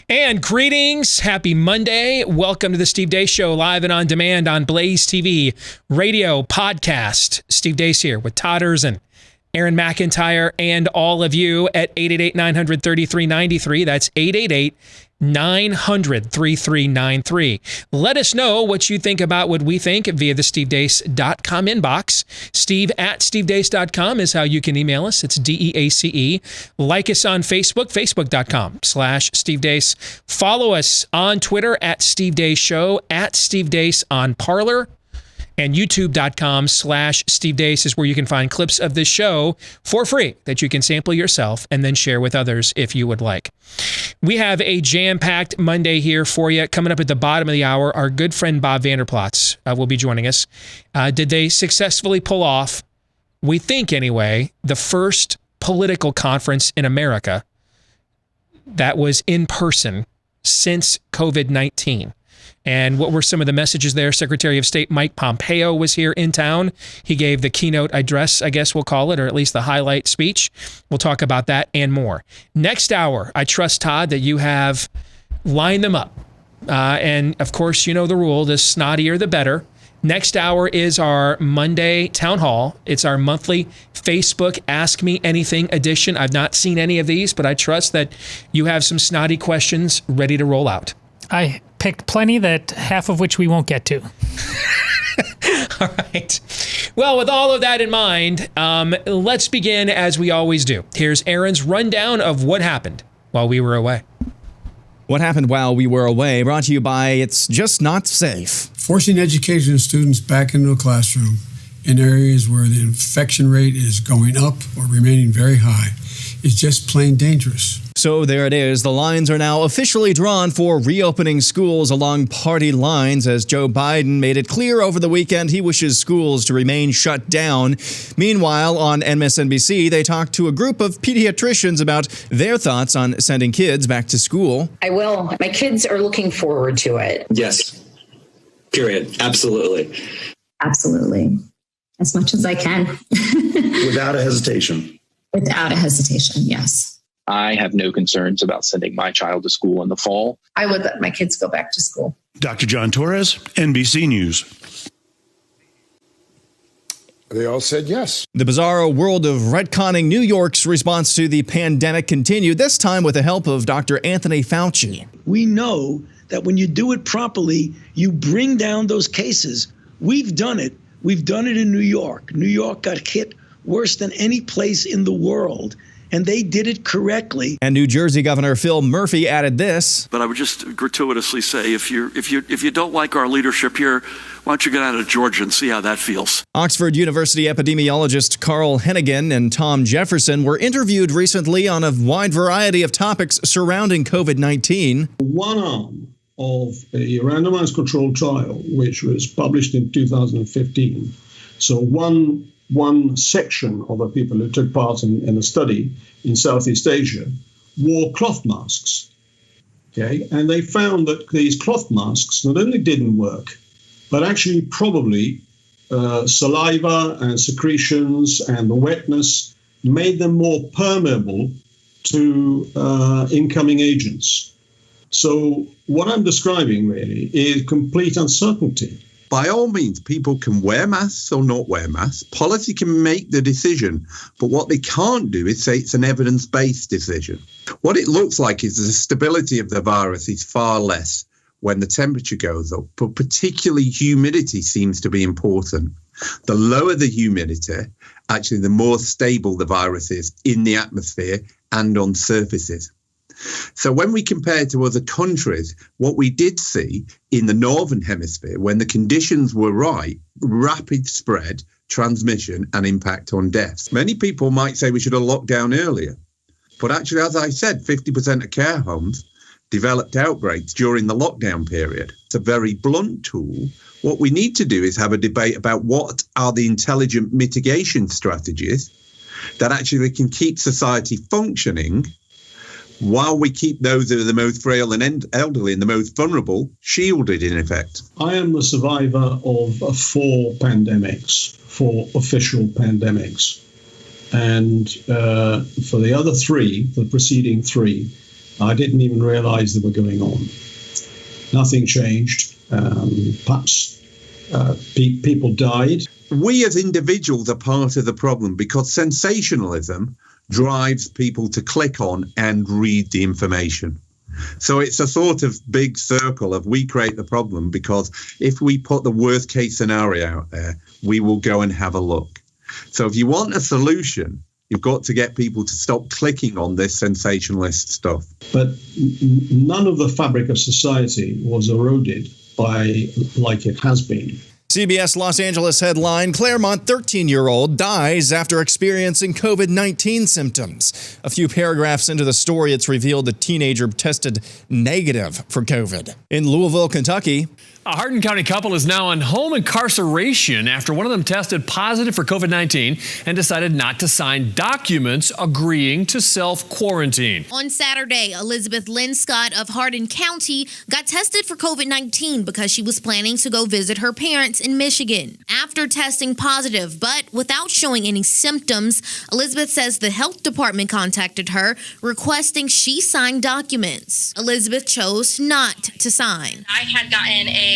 And greetings. Happy Monday. Welcome to the Steve Deace Show, live and on demand on BlazeTV, radio, podcast. Steve Deace here with Todders and Aaron McIntyre and all of you at 888-900-3393. That's 888-900-3393. Let us know what you think about what we think via the stevedeace.com inbox. Steve@stevedeace.com is how you can email us. It's DEACE. Like us on Facebook, facebook.com/Steve Deace. Follow us on Twitter at Steve Deace Show, at Steve Deace on Parler. And youtube.com/Steve Deace is where you can find clips of this show for free that you can sample yourself and then share with others if you would like. We have a jam-packed Monday here for you. Coming up at the bottom of the hour, our good friend Bob Vander will be joining us. Did they successfully pull off, we think anyway, the first political conference in America that was in person since COVID-19? And what were some of the messages there? Secretary of State Mike Pompeo was here in town. He gave the keynote address, I guess we'll call it, or at least the highlight speech. We'll talk about that and more. Next hour, I trust, Todd, that you have lined them up. And of course, you know the rule, the snottier the better. Next hour is our Monday town hall. It's our monthly Facebook Ask Me Anything edition. I've not seen any of these, but I trust that you have some snotty questions ready to roll out. I picked plenty, that half of which we won't get to. All right. Well, with all of that in mind, let's begin as we always do. Here's Aaron's rundown of what happened while we were away. What happened while we were away, brought to you by It's Just Not Safe. Forcing education students back into a classroom in areas where the infection rate is going up or remaining very high is just plain dangerous. So there it is. The lines are now officially drawn for reopening schools along party lines as Joe Biden made it clear over the weekend he wishes schools to remain shut down. Meanwhile, on MSNBC, they talked to a group of pediatricians about their thoughts on sending kids back to school. I will. My kids are looking forward to it. Yes. Period. Absolutely. Absolutely. As much as I can. Without a hesitation. Without a hesitation, yes. I have no concerns about sending my child to school in the fall. I would let my kids go back to school. Dr. John Torres, NBC News. They all said yes. The bizarro world of retconning New York's response to the pandemic continued, this time with the help of Dr. Anthony Fauci. We know that when you do it properly, you bring down those cases. We've done it. We've done it in New York. New York got hit worse than any place in the world. And they did it correctly. And New Jersey Governor Phil Murphy added this. But I would just gratuitously say, if you don't like our leadership here, why don't you get out of Georgia and see how that feels? Oxford University epidemiologist Carl Hennigan and Tom Jefferson were interviewed recently on a wide variety of topics surrounding COVID-19. One arm of a randomized controlled trial, which was published in 2015. So one section of the people who took part in a study in Southeast Asia wore cloth masks. Okay, and they found that these cloth masks not only didn't work, but actually probably saliva and secretions and the wetness made them more permeable to incoming agents. So what I'm describing really is complete uncertainty. By all means, people can wear masks or not wear masks. Policy can make the decision, but what they can't do is say it's an evidence-based decision. What it looks like is the stability of the virus is far less when the temperature goes up, but particularly humidity seems to be important. The lower the humidity, actually the more stable the virus is in the atmosphere and on surfaces. So when we compare to other countries, what we did see in the Northern Hemisphere, when the conditions were right, rapid spread, transmission and impact on deaths. Many people might say we should have locked down earlier. But actually, as I said, 50% of care homes developed outbreaks during the lockdown period. It's a very blunt tool. What we need to do is have a debate about what are the intelligent mitigation strategies that actually can keep society functioning while we keep those that are the most frail and elderly and the most vulnerable shielded, in effect. I am the survivor of 4 pandemics, 4 official pandemics. And for the other 3, the preceding 3, I didn't even realize they were going on. Nothing changed. Perhaps people died. We as individuals are part of the problem because sensationalism drives people to click on and read the information. So it's a sort of big circle of we create the problem because if we put the worst case scenario out there, we will go and have a look. So if you want a solution, you've got to get people to stop clicking on this sensationalist stuff. But none of the fabric of society was eroded by like it has been. CBS Los Angeles headline, Claremont 13-year-old dies after experiencing COVID-19 symptoms. A few paragraphs into the story, it's revealed the teenager tested negative for COVID. In Louisville, Kentucky, a Hardin County couple is now on home incarceration after one of them tested positive for COVID-19 and decided not to sign documents agreeing to self-quarantine. On Saturday, Elizabeth Lynn Scott of Hardin County got tested for COVID-19 because she was planning to go visit her parents in Michigan. After testing positive, but without showing any symptoms, Elizabeth says the health department contacted her requesting she sign documents. Elizabeth chose not to sign. I had gotten a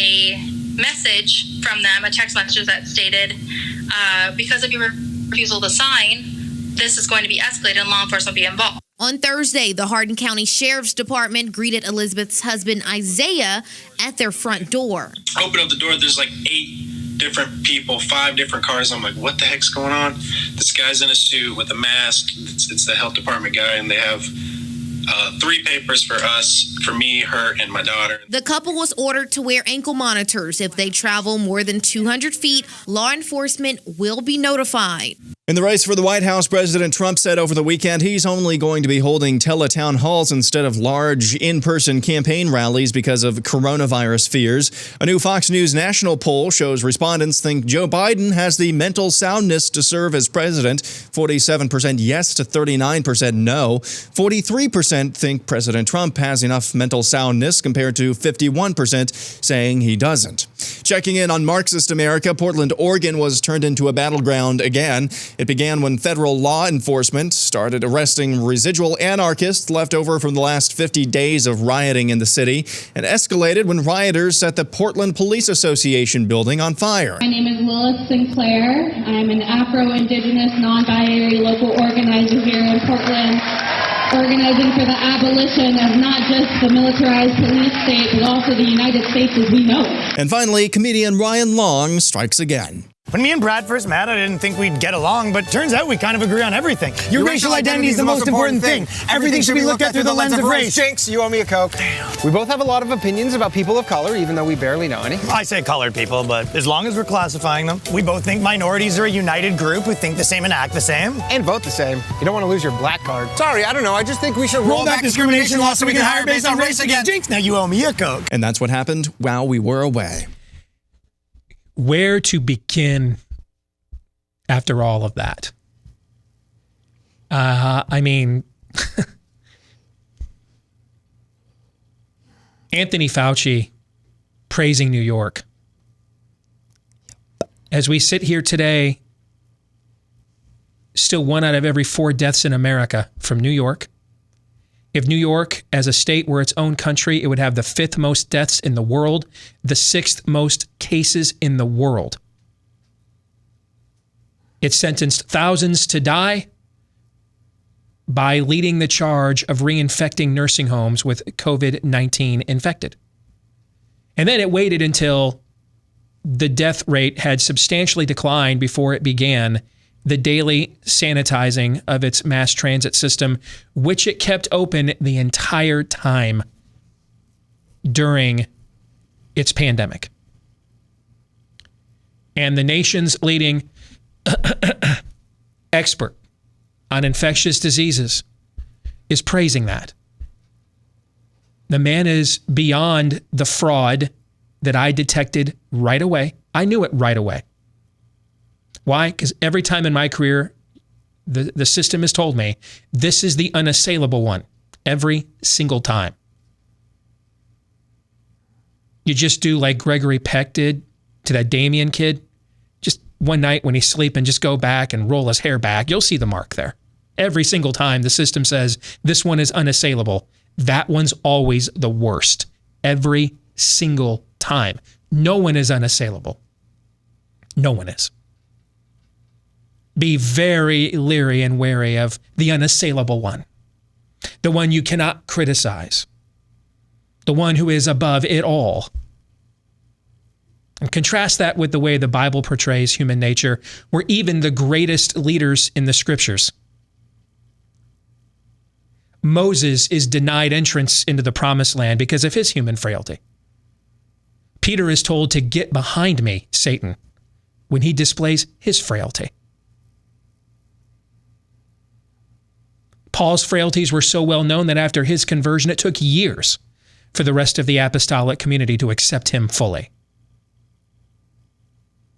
message from them, a text message that stated, because of your refusal to sign, this is going to be escalated and law enforcement will be involved. On Thursday, the Hardin County Sheriff's Department greeted Elizabeth's husband, Isaiah, at their front door. I open up the door, there's like 8 different people, 5 different cars. I'm like, what the heck's going on? This guy's in a suit with a mask. It's the health department guy, and they have 3 papers for us, for me, her, and my daughter. The couple was ordered to wear ankle monitors. If they travel more than 200 feet, law enforcement will be notified. In the race for the White House, President Trump said over the weekend he's only going to be holding teletown halls instead of large in-person campaign rallies because of coronavirus fears. A new Fox News national poll shows respondents think Joe Biden has the mental soundness to serve as president. 47% yes to 39% no. 43% think President Trump has enough mental soundness compared to 51% saying he doesn't. Checking in on Marxist America, Portland, Oregon was turned into a battleground again. It began when federal law enforcement started arresting residual anarchists left over from the last 50 days of rioting in the city, and escalated when rioters set the Portland Police Association building on fire. My name is Lilith Sinclair. I'm an Afro-Indigenous, non-binary local organizer here in Portland, organizing for the abolition of not just the militarized police state, but also the United States as we know it. And finally, comedian Ryan Long strikes again. When me and Brad first met, I didn't think we'd get along, but turns out we kind of agree on everything. Your racial identity is the most important thing. Everything should be looked at through the lens of race. Jinx, you owe me a Coke. We both have a lot of opinions about people of color, even though we barely know any. I say colored people, but as long as we're classifying them, we both think minorities are a united group who think the same and act the same. And vote the same. You don't want to lose your black card. Sorry, I don't know. I just think we should roll back discrimination laws so we can hire based on race again. Jinx, now you owe me a Coke. And that's what happened while we were away. Where to begin after all of that? I mean, Anthony Fauci praising New York. As we sit here today, still 1 out of every 4 deaths in America from New York. If New York, as a state, were its own country, it would have the 5th most deaths in the world, the 6th most cases in the world. It sentenced thousands to die by leading the charge of reinfecting nursing homes with COVID-19 infected. And then it waited until the death rate had substantially declined before it began the daily sanitizing of its mass transit system, which it kept open the entire time during its pandemic. And the nation's leading expert on infectious diseases is praising that. The man is beyond the fraud that I detected right away. I knew it right away. Why? Because every time in my career, the system has told me this is the unassailable one. Every single time. You just do like Gregory Peck did to that Damien kid. Just one night when he's sleeping, just go back and roll his hair back. You'll see the mark there. Every single time the system says this one is unassailable. That one's always the worst. Every single time. No one is unassailable. No one is. Be very leery and wary of the unassailable one. The one you cannot criticize. The one who is above it all. And contrast that with the way the Bible portrays human nature, where even the greatest leaders in the scriptures, Moses is denied entrance into the promised land because of his human frailty. Peter is told to get behind me, Satan, when he displays his frailty. Paul's frailties were so well known that after his conversion, it took years for the rest of the apostolic community to accept him fully.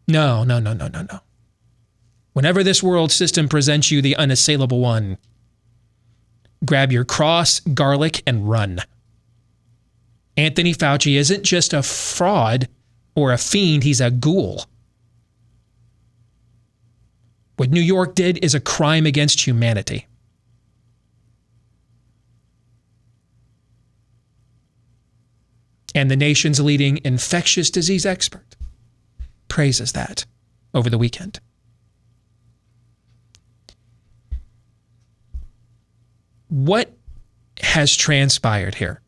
No. Whenever this world system presents you the unassailable one, grab your cross, garlic, and run. Anthony Fauci isn't just a fraud or a fiend, he's a ghoul. What New York did is a crime against humanity. And the nation's leading infectious disease expert praises that over the weekend. What has transpired here?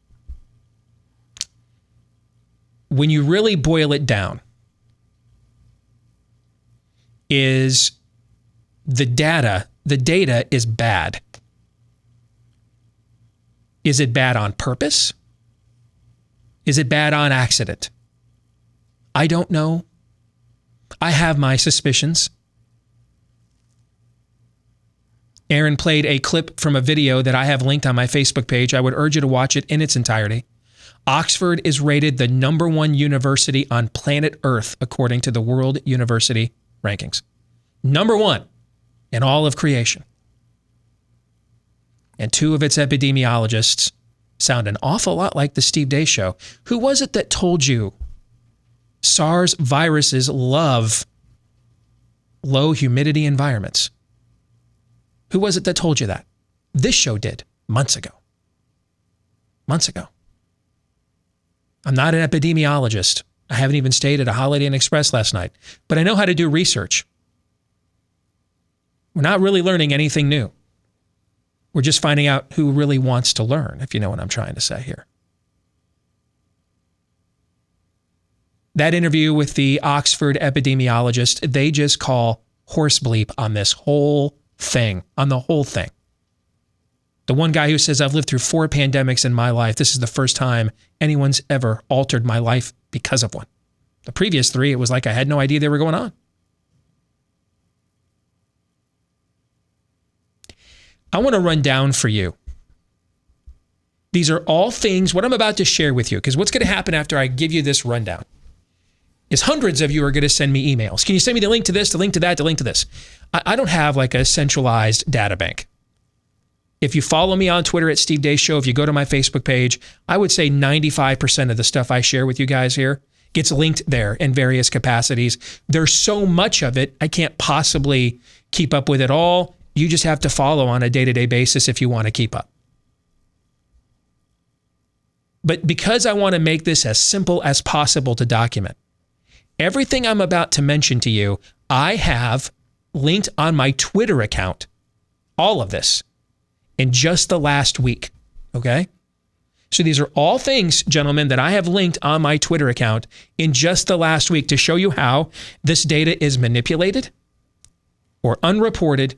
When you really boil it down, is the data is bad. Is it bad on purpose? Is it bad on accident? I don't know. I have my suspicions. Aaron played a clip from a video that I have linked on my Facebook page. I would urge you to watch it in its entirety. Oxford is rated the #1 university on planet Earth according to the World University Rankings. #1 in all of creation. And 2 of its epidemiologists sound an awful lot like the Steve Deace Show. Who was it that told you SARS viruses love low humidity environments? Who was it that told you that? This show did months ago. Months ago. I'm not an epidemiologist. I haven't even stayed at a Holiday Inn Express last night, but I know how to do research. We're not really learning anything new. We're just finding out who really wants to learn, if you know what I'm trying to say here. That interview with the Oxford epidemiologist, they just call horse bleep on this whole thing, on the whole thing. The one guy who says, I've lived through 4 pandemics in my life. This is the first time anyone's ever altered my life because of one. The previous 3, it was like I had no idea they were going on. I want to run down for you. These are all things, what I'm about to share with you, because what's going to happen after I give you this rundown is hundreds of you are going to send me emails. Can you send me the link to this, the link to that, the link to this? I don't have like a centralized data bank. If you follow me on Twitter at Steve Deace Show, if you go to my Facebook page, I would say 95% of the stuff I share with you guys here gets linked there in various capacities. There's so much of it, I can't possibly keep up with it all. You just have to follow on a day-to-day basis if you want to keep up. But because I want to make this as simple as possible to document, everything I'm about to mention to you, I have linked on my Twitter account, all of this, in just the last week, okay? So these are all things, gentlemen, that I have linked on my Twitter account in just the last week to show you how this data is manipulated or unreported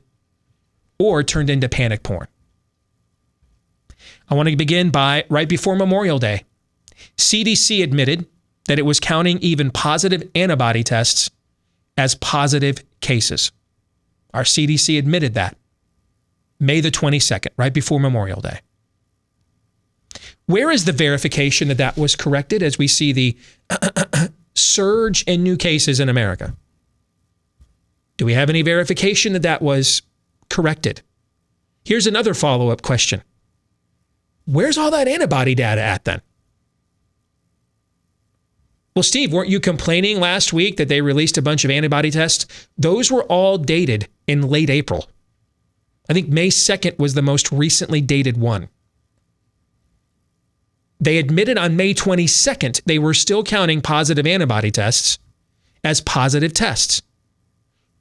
or turned into panic porn. I want to begin by right before Memorial Day. CDC admitted that it was counting even positive antibody tests as positive cases. Our CDC admitted that. May the 22nd, right before Memorial Day. Where is the verification that that was corrected as we see the surge in new cases in America? Do we have any verification that that was corrected? Here's another follow-up question. Where's all that antibody data at then? Well, Steve, weren't you complaining last week that they released a bunch of antibody tests? Those were all dated in late April. I think May 2nd was the most recently dated one. They admitted on May 22nd they were still counting positive antibody tests as positive tests.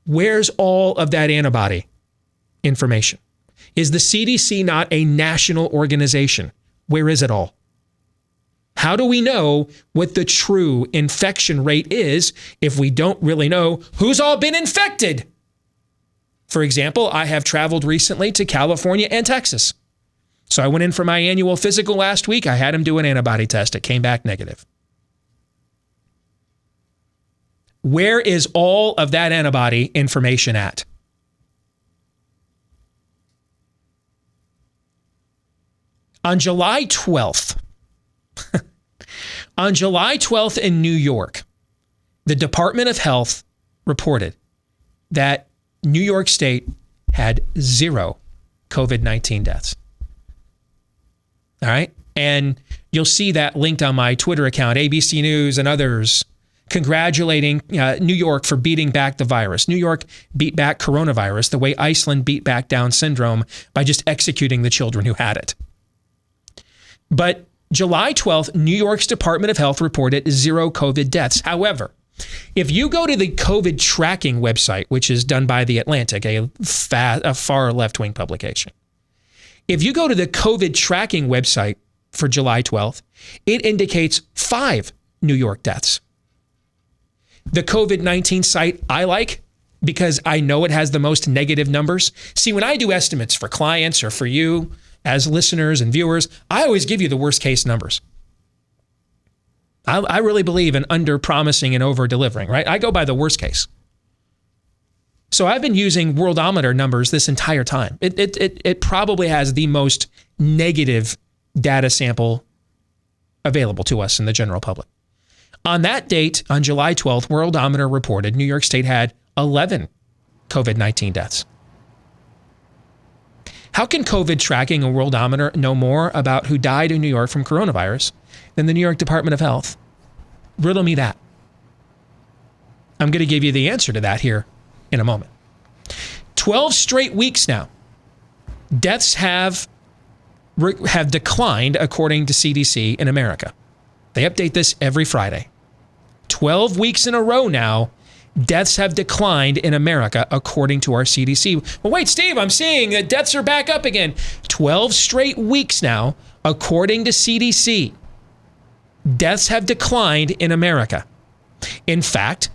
Where's all of that antibody information? Is the CDC not a national organization? Where is it all? How do we know what the true infection rate is if we don't really know who's all been infected? For example, I have traveled recently to California and Texas. So I went in for my annual physical last week. I had him do an antibody test. It came back negative. Where is all of that antibody information at? On July 12th, in New York, the Department of Health reported that New York State had 0 COVID-19 deaths. All right. And you'll see that linked on my Twitter account, ABC News and others, congratulating New York for beating back the virus. New York beat back coronavirus the way Iceland beat back Down syndrome by just executing the children who had it. But July 12th, New York's Department of Health reported 0 COVID deaths. However, if you go to the COVID tracking website, which is done by The Atlantic, a far left-wing publication, if you go to the COVID tracking website for July 12th, it indicates 5 New York deaths. The COVID-19 site I like because I know it has the most negative numbers. See, when I do estimates for clients or for you as listeners and viewers, I always give you the worst case numbers. I really believe in under promising and over delivering, right? I go by the worst case. So I've been using Worldometer numbers this entire time. It probably has the most negative data sample available to us in the general public. On that date, on July 12th, Worldometer reported New York State had 11 COVID-19 deaths. How can COVID tracking and Worldometer know more about who died in New York from coronavirus than the New York Department of Health? Riddle me that. I'm going to give you the answer to that here in a moment. 12 straight weeks now, deaths have declined according to CDC in America. They update this every Friday. 12 weeks in a row now, deaths have declined in America according to our CDC. Well, wait, Steve, I'm seeing that deaths are back up again. 12 straight weeks now, according to CDC, deaths have declined in America. In fact,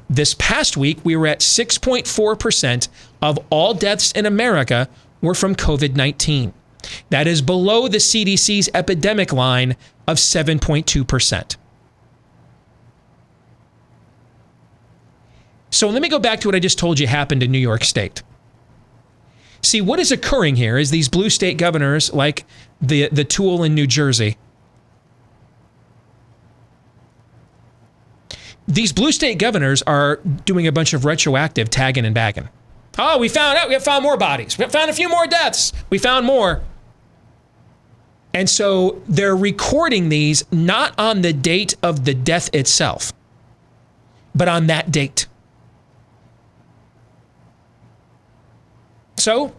this past week, we were at 6.4% of all deaths in America were from COVID-19. That is below the CDC's epidemic line of 7.2%. So let me go back to what I just told you happened in New York State. See, what is occurring here is these blue state governors, like the tool in New Jersey, these blue state governors are doing a bunch of retroactive tagging and bagging. Oh, we found more bodies. We found a few more deaths. We found more. And so they're recording these not on the date of the death itself, but on that date. So,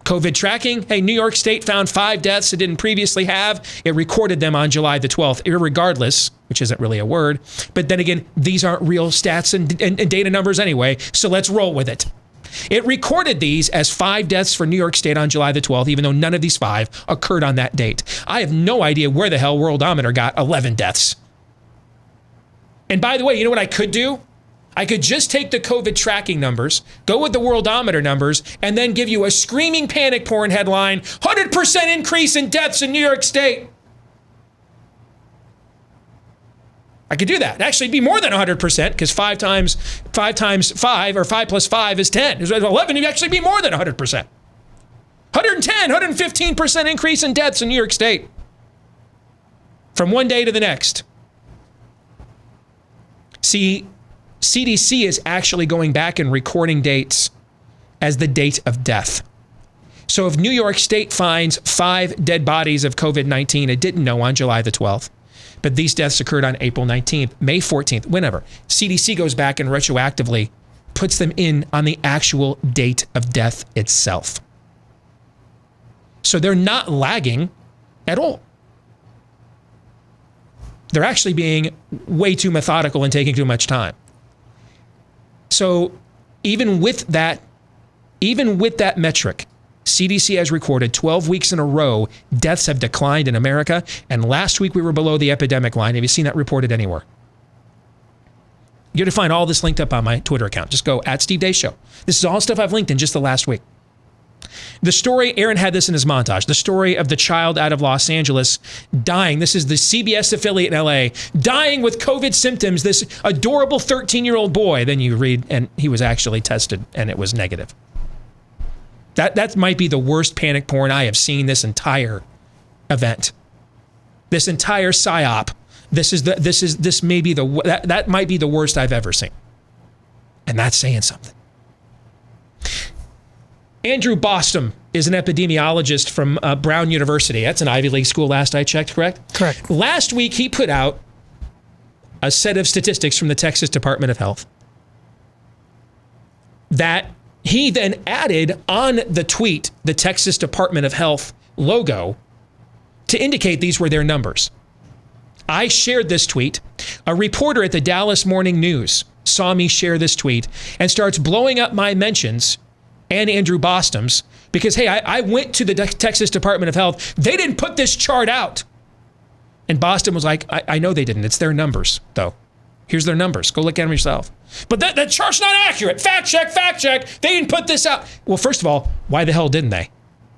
COVID tracking, hey, New York State found 5 deaths it didn't previously have. It recorded them on July the 12th, irregardless, which isn't really a word. But then again, these aren't real stats and data numbers anyway, so let's roll with it. It recorded these as 5 deaths for New York State on July the 12th, even though none of these 5 occurred on that date. I have no idea where the hell Worldometer got 11 deaths. And by the way, you know what I could do? I could just take the COVID tracking numbers, go with the Worldometer numbers, and then give you a screaming panic porn headline, 100% increase in deaths in New York State. I could do that. Actually, it'd be more than 100% because 5 times 5 or 5 plus 5 is 10. 11, it'd actually be more than 100%. 110, 115% increase in deaths in New York State from one day to the next. See, CDC is actually going back and recording dates as the date of death. So if New York State finds 5 dead bodies of COVID-19 it didn't know on July the 12th, but these deaths occurred on April 19th, May 14th, whenever, CDC goes back and retroactively puts them in on the actual date of death itself. So they're not lagging at all. They're actually being way too methodical and taking too much time. So even with that metric, CDC has recorded 12 weeks in a row, deaths have declined in America. And last week we were below the epidemic line. Have you seen that reported anywhere? You're going to find all this linked up on my Twitter account. Just go at Steve Deace Show. This is all stuff I've linked in just the last week. The story, Aaron had this in his montage, the story of the child out of Los Angeles dying. This is the CBS affiliate in LA, dying with COVID symptoms, this adorable 13-year-old boy. Then you read, and he was actually tested, and it was negative. That might be the worst panic porn I have seen this entire event. This entire psyop. That might be the worst I've ever seen. And that's saying something. Andrew Bostom is an epidemiologist from Brown University. That's an Ivy League school last I checked, correct? Correct. Last week, he put out a set of statistics from the Texas Department of Health that he then added on the tweet, the Texas Department of Health logo, to indicate these were their numbers. I shared this tweet. A reporter at the Dallas Morning News saw me share this tweet and starts blowing up my mentions and Andrew Bostom's because, hey, I went to the Texas Department of Health. They didn't put this chart out. And Bostom was like, I know they didn't. It's their numbers, though. Here's their numbers. Go look at them yourself. But that chart's not accurate. Fact check. They didn't put this out. Well, first of all, why the hell didn't they?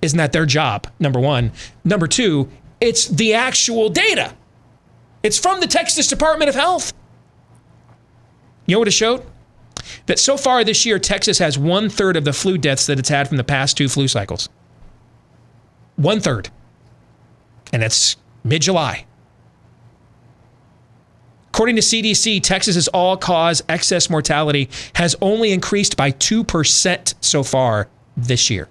Isn't that their job, number one? Number two, it's the actual data. It's from the Texas Department of Health. You know what it showed? That so far this year, Texas has 1/3 of the flu deaths that it's had from the past 2 flu cycles. 1/3. And it's mid-July. According to CDC, Texas's all-cause excess mortality has only increased by 2% so far this year.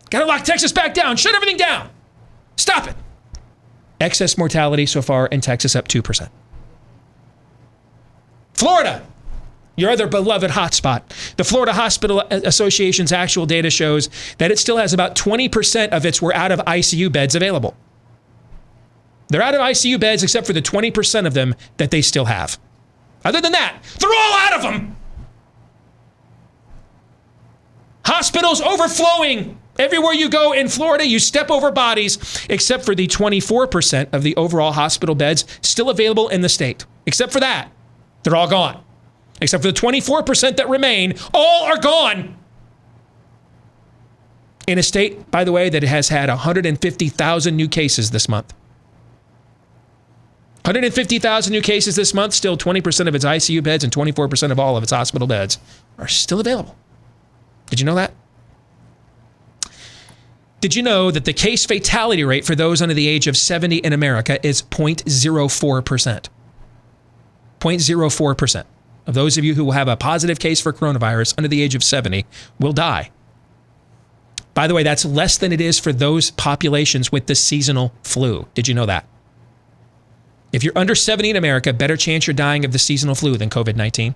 Gotta lock Texas back down. Shut everything down. Stop it. Excess mortality so far in Texas up 2%. Florida, your other beloved hotspot. The Florida Hospital Association's actual data shows that it still has about 20% of its out of ICU beds available. They're out of ICU beds except for the 20% of them that they still have. Other than that, they're all out of them. Hospitals overflowing. Everywhere you go in Florida, you step over bodies, except for the 24% of the overall hospital beds still available in the state. Except for that, they're all gone. Except for the 24% that remain, all are gone. In a state, by the way, that has had 150,000 new cases this month. 150,000 new cases this month, still 20% of its ICU beds and 24% of all of its hospital beds are still available. Did you know that? Did you know that the case fatality rate for those under the age of 70 in America is 0.04%? 0.04% of those of you who will have a positive case for coronavirus under the age of 70 will die. By the way, that's less than it is for those populations with the seasonal flu. Did you know that? If you're under 70 in America, better chance you're dying of the seasonal flu than COVID-19.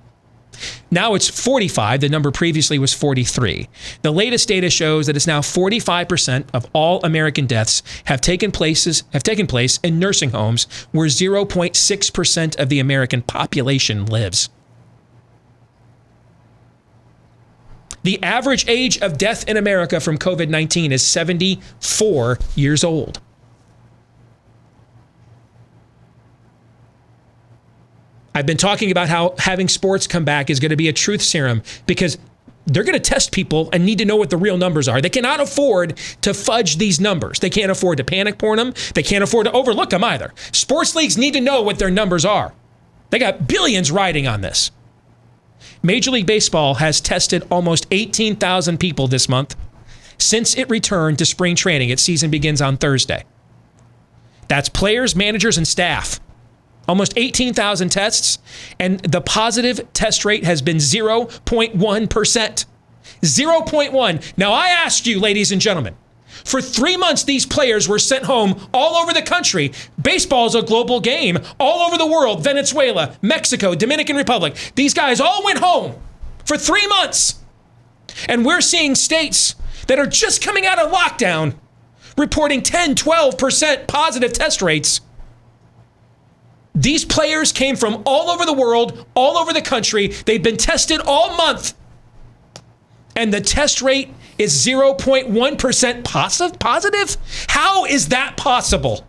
Now it's 45. The number previously was 43. The latest data shows that it's now 45% of all American deaths have taken place in nursing homes where 0.6% of the American population lives. The average age of death in America from COVID-19 is 74 years old. I've been talking about how having sports come back is going to be a truth serum because they're going to test people and need to know what the real numbers are. They cannot afford to fudge these numbers. They can't afford to panic porn them. They can't afford to overlook them either. Sports leagues need to know what their numbers are. They got billions riding on this. Major League Baseball has tested almost 18,000 people this month since it returned to spring training. Its season begins on Thursday. That's players, managers, and staff. Almost 18,000 tests, and the positive test rate has been 0.1%. 0.1. Now, I ask you, ladies and gentlemen, for 3 months, these players were sent home all over the country. Baseball is a global game all over the world. Venezuela, Mexico, Dominican Republic. These guys all went home for 3 months. And we're seeing states that are just coming out of lockdown reporting 10, 12% positive test rates. These players came from all over the world, all over the country. They've been tested all month. And the test rate is 0.1% positive? How is that possible?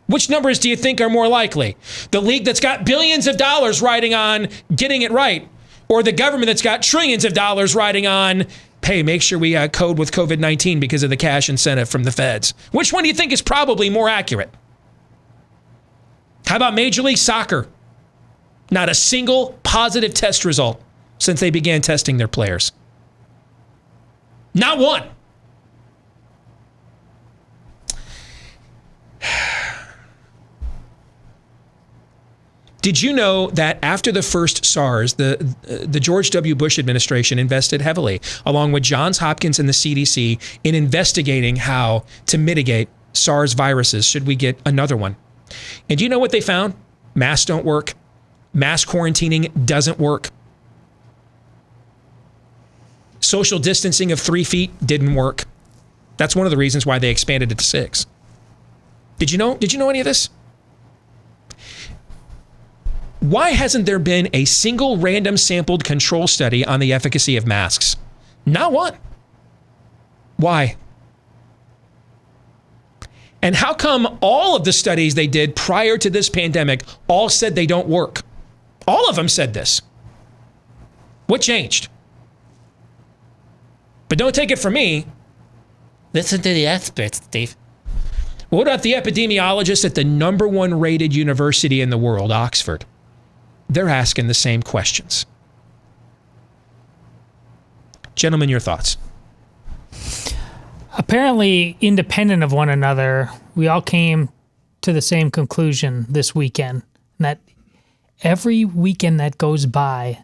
Which numbers do you think are more likely? The league that's got billions of dollars riding on getting it right, or the government that's got trillions of dollars riding on, hey, make sure we code with COVID-19 because of the cash incentive from the feds? Which one do you think is probably more accurate? How about Major League Soccer? Not a single positive test result since they began testing their players. Not one. Did you know that after the first SARS, the George W. Bush administration invested heavily, along with Johns Hopkins and the CDC, in investigating how to mitigate SARS viruses should we get another one? And do you know what they found? Masks don't work. Mass quarantining doesn't work. Social distancing of 3 feet didn't work. That's one of the reasons why they expanded it to 6. Did you know any of this? Why hasn't there been a single random sampled control study on the efficacy of masks? Not one. Why? And how come all of the studies they did prior to this pandemic all said they don't work? All of them said this. What changed? But don't take it from me. Listen to the experts, Steve. What about the epidemiologists at the #1 rated university in the world, Oxford? They're asking the same questions. Gentlemen, your thoughts? Apparently, independent of one another, we all came to the same conclusion this weekend, that every weekend that goes by,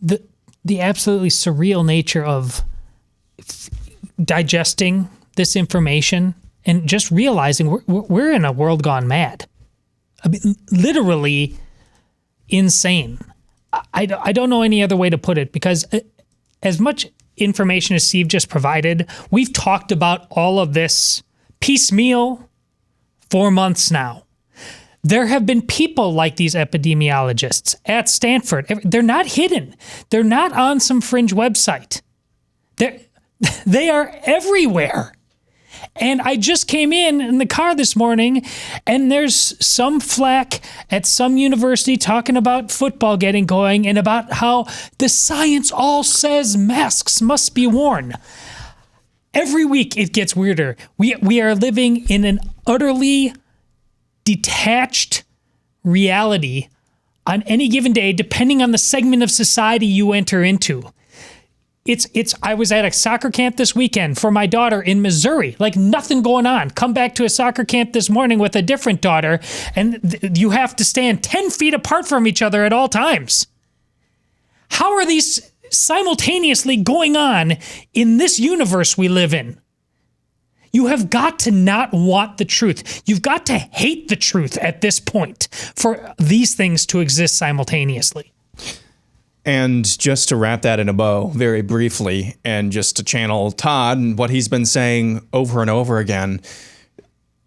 the absolutely surreal nature of digesting this information and just realizing we're in a world gone mad. I mean, literally insane. I don't know any other way to put it, because as much information as Steve just provided, we've talked about all of this piecemeal for months now. There have been people like these epidemiologists at Stanford. They're not hidden. They're not on some fringe website. They are everywhere. And I just came in the car this morning, and there's some flack at some university talking about football getting going and about how the science all says masks must be worn. Every week it gets weirder. We are living in an utterly detached reality on any given day, depending on the segment of society you enter into. I was at a soccer camp this weekend for my daughter in Missouri, like nothing going on. Come back to a soccer camp this morning with a different daughter, and you have to stand 10 feet apart from each other at all times. How are these simultaneously going on in this universe we live in? You have got to not want the truth. You've got to hate the truth at this point for these things to exist simultaneously. And just to wrap that in a bow very briefly, and just to channel Todd and what he's been saying over and over again,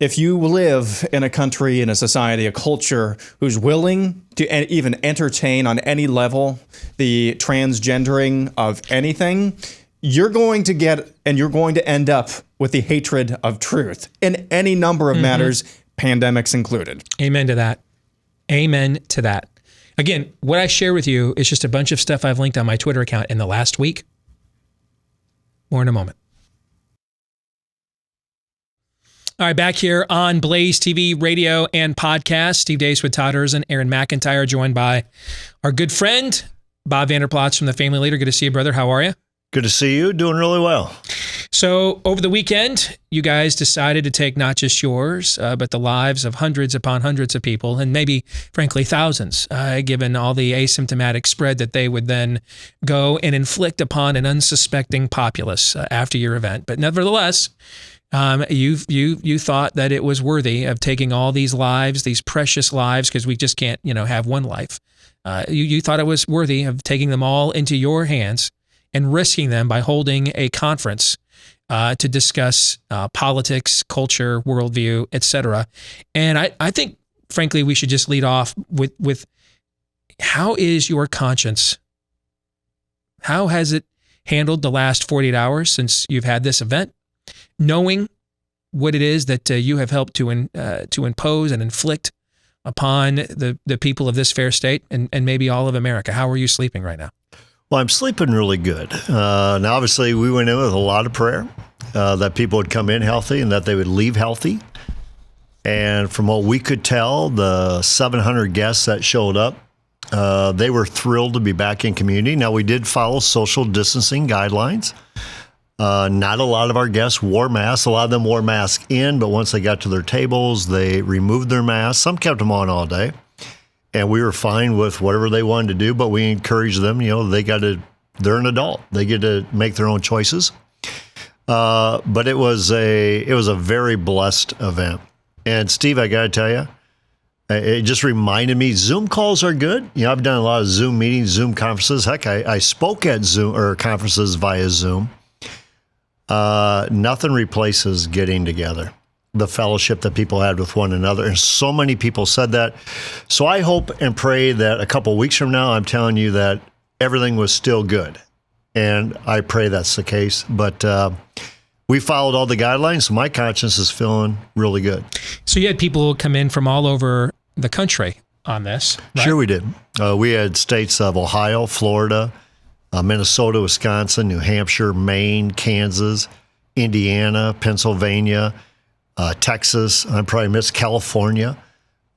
if you live in a country, in a society, a culture who's willing to even entertain on any level the transgendering of anything, you're going to get, and you're going to end up with the hatred of truth in any number of matters, pandemics included. Amen to that. Amen to that. Again, what I share with you is just a bunch of stuff I've linked on my Twitter account in the last week. More in a moment. All right, back here on Blaze TV, radio, and podcast. Steve Deace with Todd Erzen, Aaron McIntyre, joined by our good friend, Bob Vander from the Family Leader. Good to see you, brother. How are you? Good to see you. Doing really well. So over the weekend, you guys decided to take not just yours, but the lives of hundreds upon hundreds of people, and maybe, frankly, thousands, given all the asymptomatic spread that they would then go and inflict upon an unsuspecting populace after your event. But nevertheless, you thought that it was worthy of taking all these lives, these precious lives, because we just can't, have one life. You thought it was worthy of taking them all into your hands and risking them by holding a conference to discuss politics, culture, worldview, etc. And I think, frankly, we should just lead off with how is your conscience? How has it handled the last 48 hours since you've had this event? Knowing what it is that you have helped to impose and inflict upon the people of this fair state and maybe all of America. How are you sleeping right now? Well, I'm sleeping really good. Now, obviously, we went in with a lot of prayer that people would come in healthy and that they would leave healthy. And from what we could tell, the 700 guests that showed up, they were thrilled to be back in community. Now, we did follow social distancing guidelines. Not a lot of our guests wore masks. A lot of them wore masks in, but once they got to their tables, they removed their masks. Some kept them on all day. And we were fine with whatever they wanted to do, but we encouraged them, they're an adult. They get to make their own choices. But it was a very blessed event. And Steve, I got to tell you, it just reminded me, Zoom calls are good. I've done a lot of Zoom meetings, Zoom conferences. Heck, I spoke at Zoom or conferences via Zoom. Nothing replaces getting together, the fellowship that people had with one another. And so many people said that. So I hope and pray that a couple of weeks from now, I'm telling you that everything was still good. And I pray that's the case. But we followed all the guidelines, so my conscience is feeling really good. So you had people come in from all over the country on this, right? Sure we did. We had states of Ohio, Florida, Minnesota, Wisconsin, New Hampshire, Maine, Kansas, Indiana, Pennsylvania, Texas. I'm probably missed California.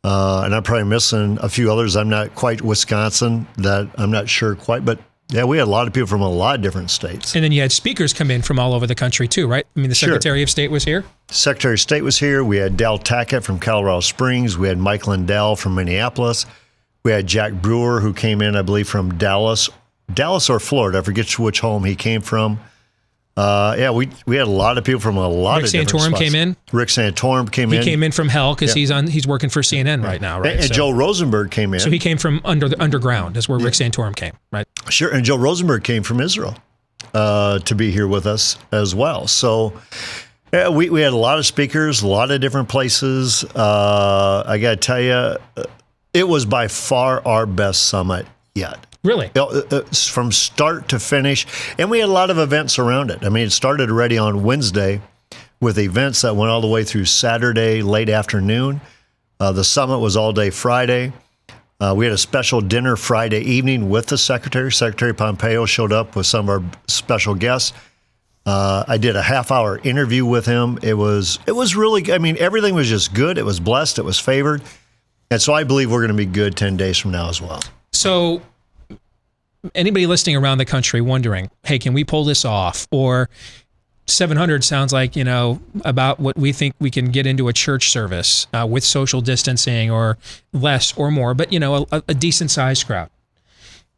And I'm probably missing a few others. I'm not quite Wisconsin, that I'm not sure quite. But yeah, we had a lot of people from a lot of different states. And then you had speakers come in from all over the country too, right? I mean, the Secretary of State was here? Secretary of State was here. We had Del Tackett from Colorado Springs. We had Mike Lindell from Minneapolis. We had Jack Brewer, who came in, I believe, from Dallas or Florida. I forget which home he came from. We had a lot of people from a lot of different spots. Rick Santorum came in. Rick Santorum came in. He came in from hell because he's working for CNN right now, right? And Joe Rosenberg came in. So he came from underground. That's where Rick Santorum came, right? Sure. And Joe Rosenberg came from Israel to be here with us as well. So we had a lot of speakers, a lot of different places. I got to tell you, it was by far our best summit yet. Really? From start to finish. And we had a lot of events around it. I mean, it started already on Wednesday with events that went all the way through Saturday, late afternoon. The summit was all day Friday. We had a special dinner Friday evening with the Secretary. Secretary Pompeo showed up with some of our special guests. I did a half-hour interview with him. It was really, I mean, everything was just good. It was blessed. It was favored. And so I believe we're going to be good 10 days from now as well. So anybody listening around the country wondering, hey, can we pull this off? Or 700 sounds like, about what we think we can get into a church service with social distancing or less or more, but, a decent sized crowd.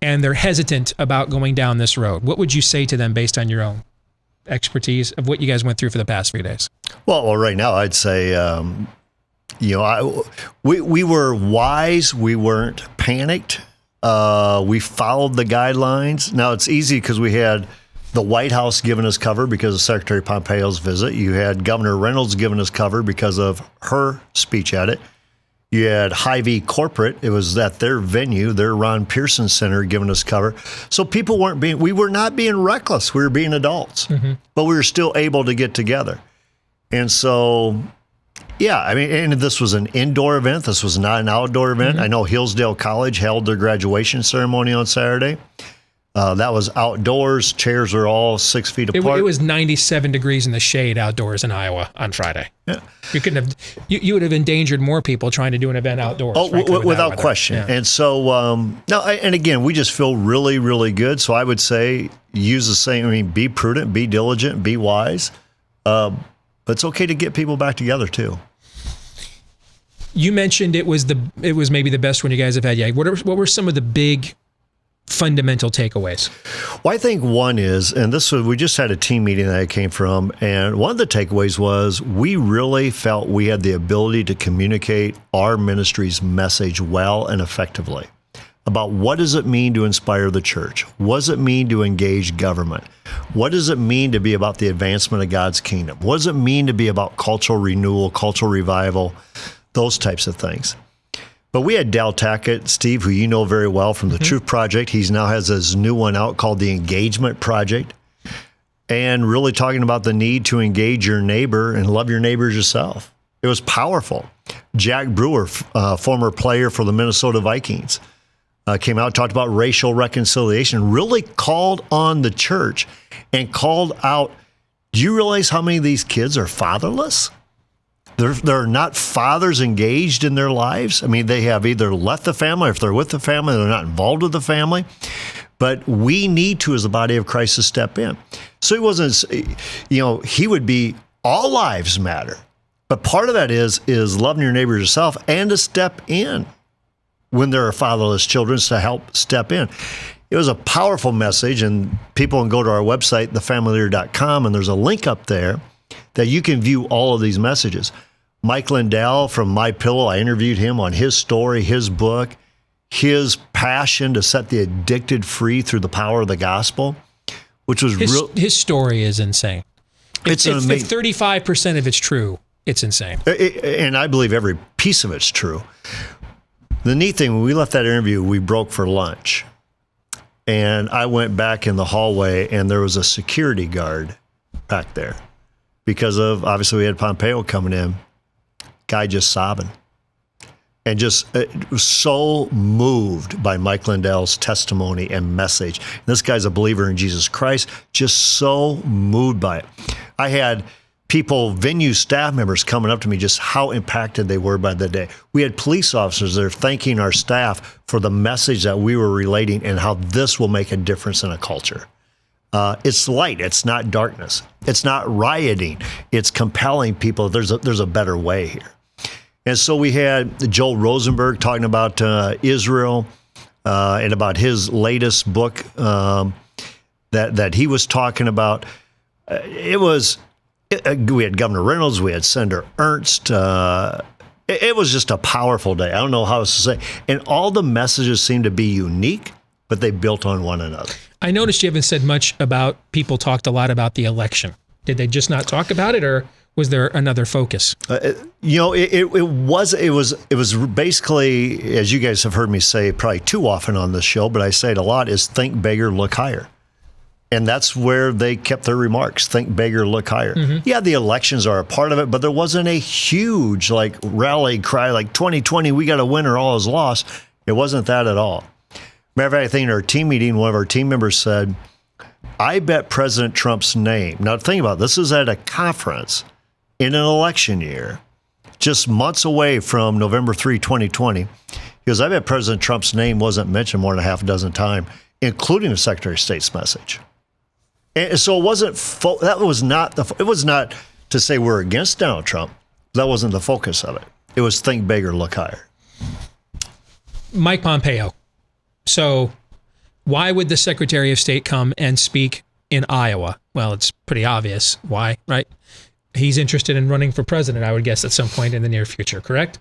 And they're hesitant about going down this road. What would you say to them based on your own expertise of what you guys went through for the past few days? Well, right now I'd say, we were wise. We weren't panicked. We followed the guidelines. Now, it's easy because we had the White House giving us cover because of Secretary Pompeo's visit. You had Governor Reynolds giving us cover because of her speech at it. You had Hy-Vee Corporate. It was at their venue, their Ron Pearson Center, giving us cover. So people we were not being reckless. We were being adults, but we were still able to get together. And so, yeah, I mean, and this was an indoor event. This was not an outdoor event. I know Hillsdale College held their graduation ceremony on Saturday. That was outdoors. Chairs are all 6 feet apart. It was 97 degrees in the shade outdoors in Iowa on Friday. Yeah. You couldn't have. You would have endangered more people trying to do an event outdoors. Oh, without question. Yeah. And so, and again, we just feel really, really good. So I would say use the same. I mean, be prudent, be diligent, be wise. But it's okay to get people back together too. You mentioned it was maybe the best one you guys have had yet. What were some of the big fundamental takeaways? Well, I think one is, and we just had a team meeting that I came from, and one of the takeaways was we really felt we had the ability to communicate our ministry's message well and effectively. about what does it mean to inspire the church? What does it mean to engage government? What does it mean to be about the advancement of God's kingdom? What does it mean to be about cultural renewal, cultural revival, those types of things? But we had Dal Tackett, Steve, who you know very well from the Truth Project. He now has his new one out called the Engagement Project, and really talking about the need to engage your neighbor and love your neighbors yourself. It was powerful. Jack Brewer, former player for the Minnesota Vikings, came out, talked about racial reconciliation, really called on the church and called out, do you realize how many of these kids are fatherless? They're not fathers engaged in their lives. I mean, they have either left the family, or if they're with the family, they're not involved with the family. But we need to, as the body of Christ, to step in. So he wasn't, he would be, all lives matter. But part of that is loving your neighbor yourself and to step in when there are fatherless children, to help step in. It was a powerful message, and people can go to our website, thefamilyleader.com, and there's a link up there that you can view all of these messages. Mike Lindell from MyPillow, I interviewed him on his story, his book, his passion to set the addicted free through the power of the gospel, which was his story is insane. It's if 35% of it's true, it's insane. And I believe every piece of it's true. The neat thing, when we left that interview, we broke for lunch. And I went back in the hallway, and there was a security guard back there. Because of, obviously, we had Pompeo coming in. Guy just sobbing. And just was so moved by Mike Lindell's testimony and message. And this guy's a believer in Jesus Christ, just so moved by it. I had people, venue staff members coming up to me, just how impacted they were by the day. We had police officers there thanking our staff for the message that we were relating and how this will make a difference in a culture. It's light. It's not darkness. It's not rioting. It's compelling people. There's a better way here. And so we had Joel Rosenberg talking about Israel and about his latest book that he was talking about. We had Governor Reynolds, we had Senator Ernst. It was just a powerful day. I don't know how else to say. And all the messages seemed to be unique, but they built on one another. I noticed you haven't said much about, people talked a lot about the election. Did they just not talk about it, or was there another focus? It was basically, as you guys have heard me say probably too often on this show, but I say it a lot, is think bigger, look higher. And that's where they kept their remarks. Think bigger, look higher. Mm-hmm. Yeah, the elections are a part of it, but there wasn't a huge rally cry like 2020, we got a winner, all is lost. It wasn't that at all. Matter of fact, I think in our team meeting, one of our team members said, I bet President Trump's name. Now think about it, this is at a conference in an election year, just months away from November 3, 2020. He goes, I bet President Trump's name wasn't mentioned more than a half a dozen times, including the Secretary of State's message. And so it wasn't, it was not to say we're against Donald Trump. That wasn't the focus of it. It was think bigger, look higher. Mike Pompeo. So why would the Secretary of State come and speak in Iowa? Well, it's pretty obvious why, right? He's interested in running for president, I would guess, at some point in the near future, correct?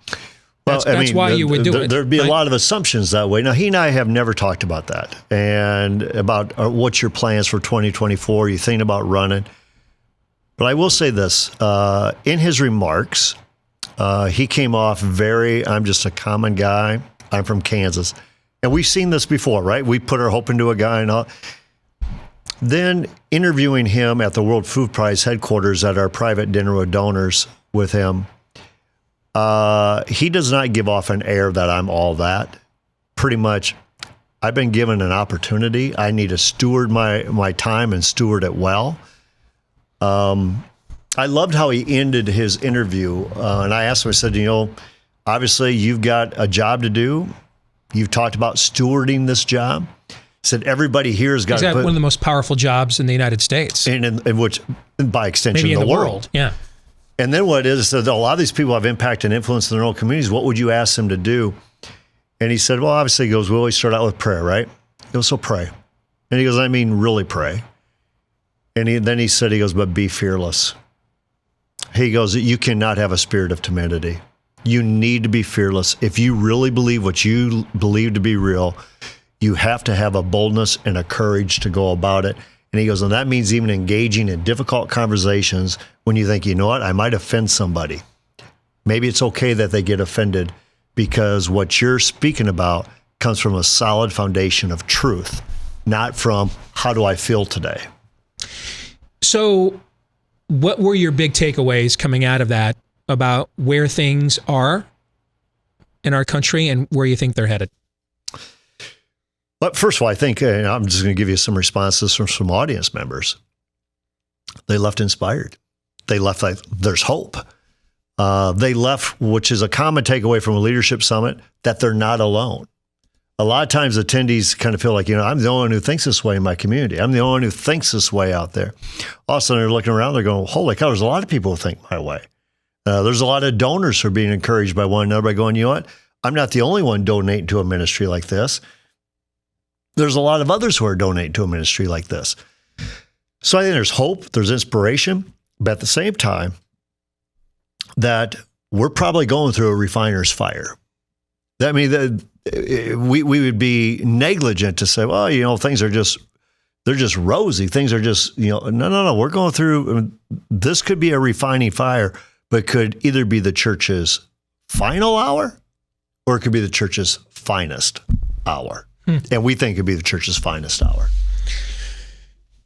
That's why you would do it. There'd be a lot of assumptions that way. Now, he and I have never talked about that and about what's your plans for 2024. You think about running. But I will say this. In his remarks, he came off I'm just a common guy. I'm from Kansas. And we've seen this before, right? We put our hope into a guy and all. Then interviewing him at the World Food Prize headquarters at our private dinner with donors with him, he does not give off an air that I'm all that. Pretty much, I've been given an opportunity. I need to steward my time and steward it well. I loved how he ended his interview. And I asked him, I said, obviously you've got a job to do. You've talked about stewarding this job. He said everybody here has got to put, one of the most powerful jobs in the United States. And in which, by extension, maybe in the world. Yeah. And then what it is that a lot of these people have impact and influence in their own communities. What would you ask them to do? And he said, well, obviously, he goes, we always start out with prayer, right? He goes, so pray. And he goes, I mean, really pray. And then he said, but be fearless. He goes, you cannot have a spirit of timidity. You need to be fearless. If you really believe what you believe to be real, you have to have a boldness and a courage to go about it. And he goes, and that means even engaging in difficult conversations when you think, you know what, I might offend somebody. Maybe it's okay that they get offended because what you're speaking about comes from a solid foundation of truth, not from how do I feel today. So what were your big takeaways coming out of that about where things are in our country and where you think they're headed? But first of all, I think, and I'm just going to give you some responses from some audience members. They left inspired. They left like there's hope. They left, which is a common takeaway from a leadership summit, that they're not alone. A lot of times attendees kind of feel like, I'm the only one who thinks this way in my community. I'm the only one who thinks this way out there. All of a sudden they're looking around, they're going, holy cow, there's a lot of people who think my way. There's a lot of donors who are being encouraged by one another by going, you know what? I'm not the only one donating to a ministry like this. There's a lot of others who are donating to a ministry like this. So I think there's hope, there's inspiration, but at the same time, that we're probably going through a refiner's fire. That means that we would be negligent to say, well, things are they're just rosy. Things are just, no. We're going through, this could be a refining fire, but could either be the church's final hour or it could be the church's finest hour. And we think it'd be the church's finest hour.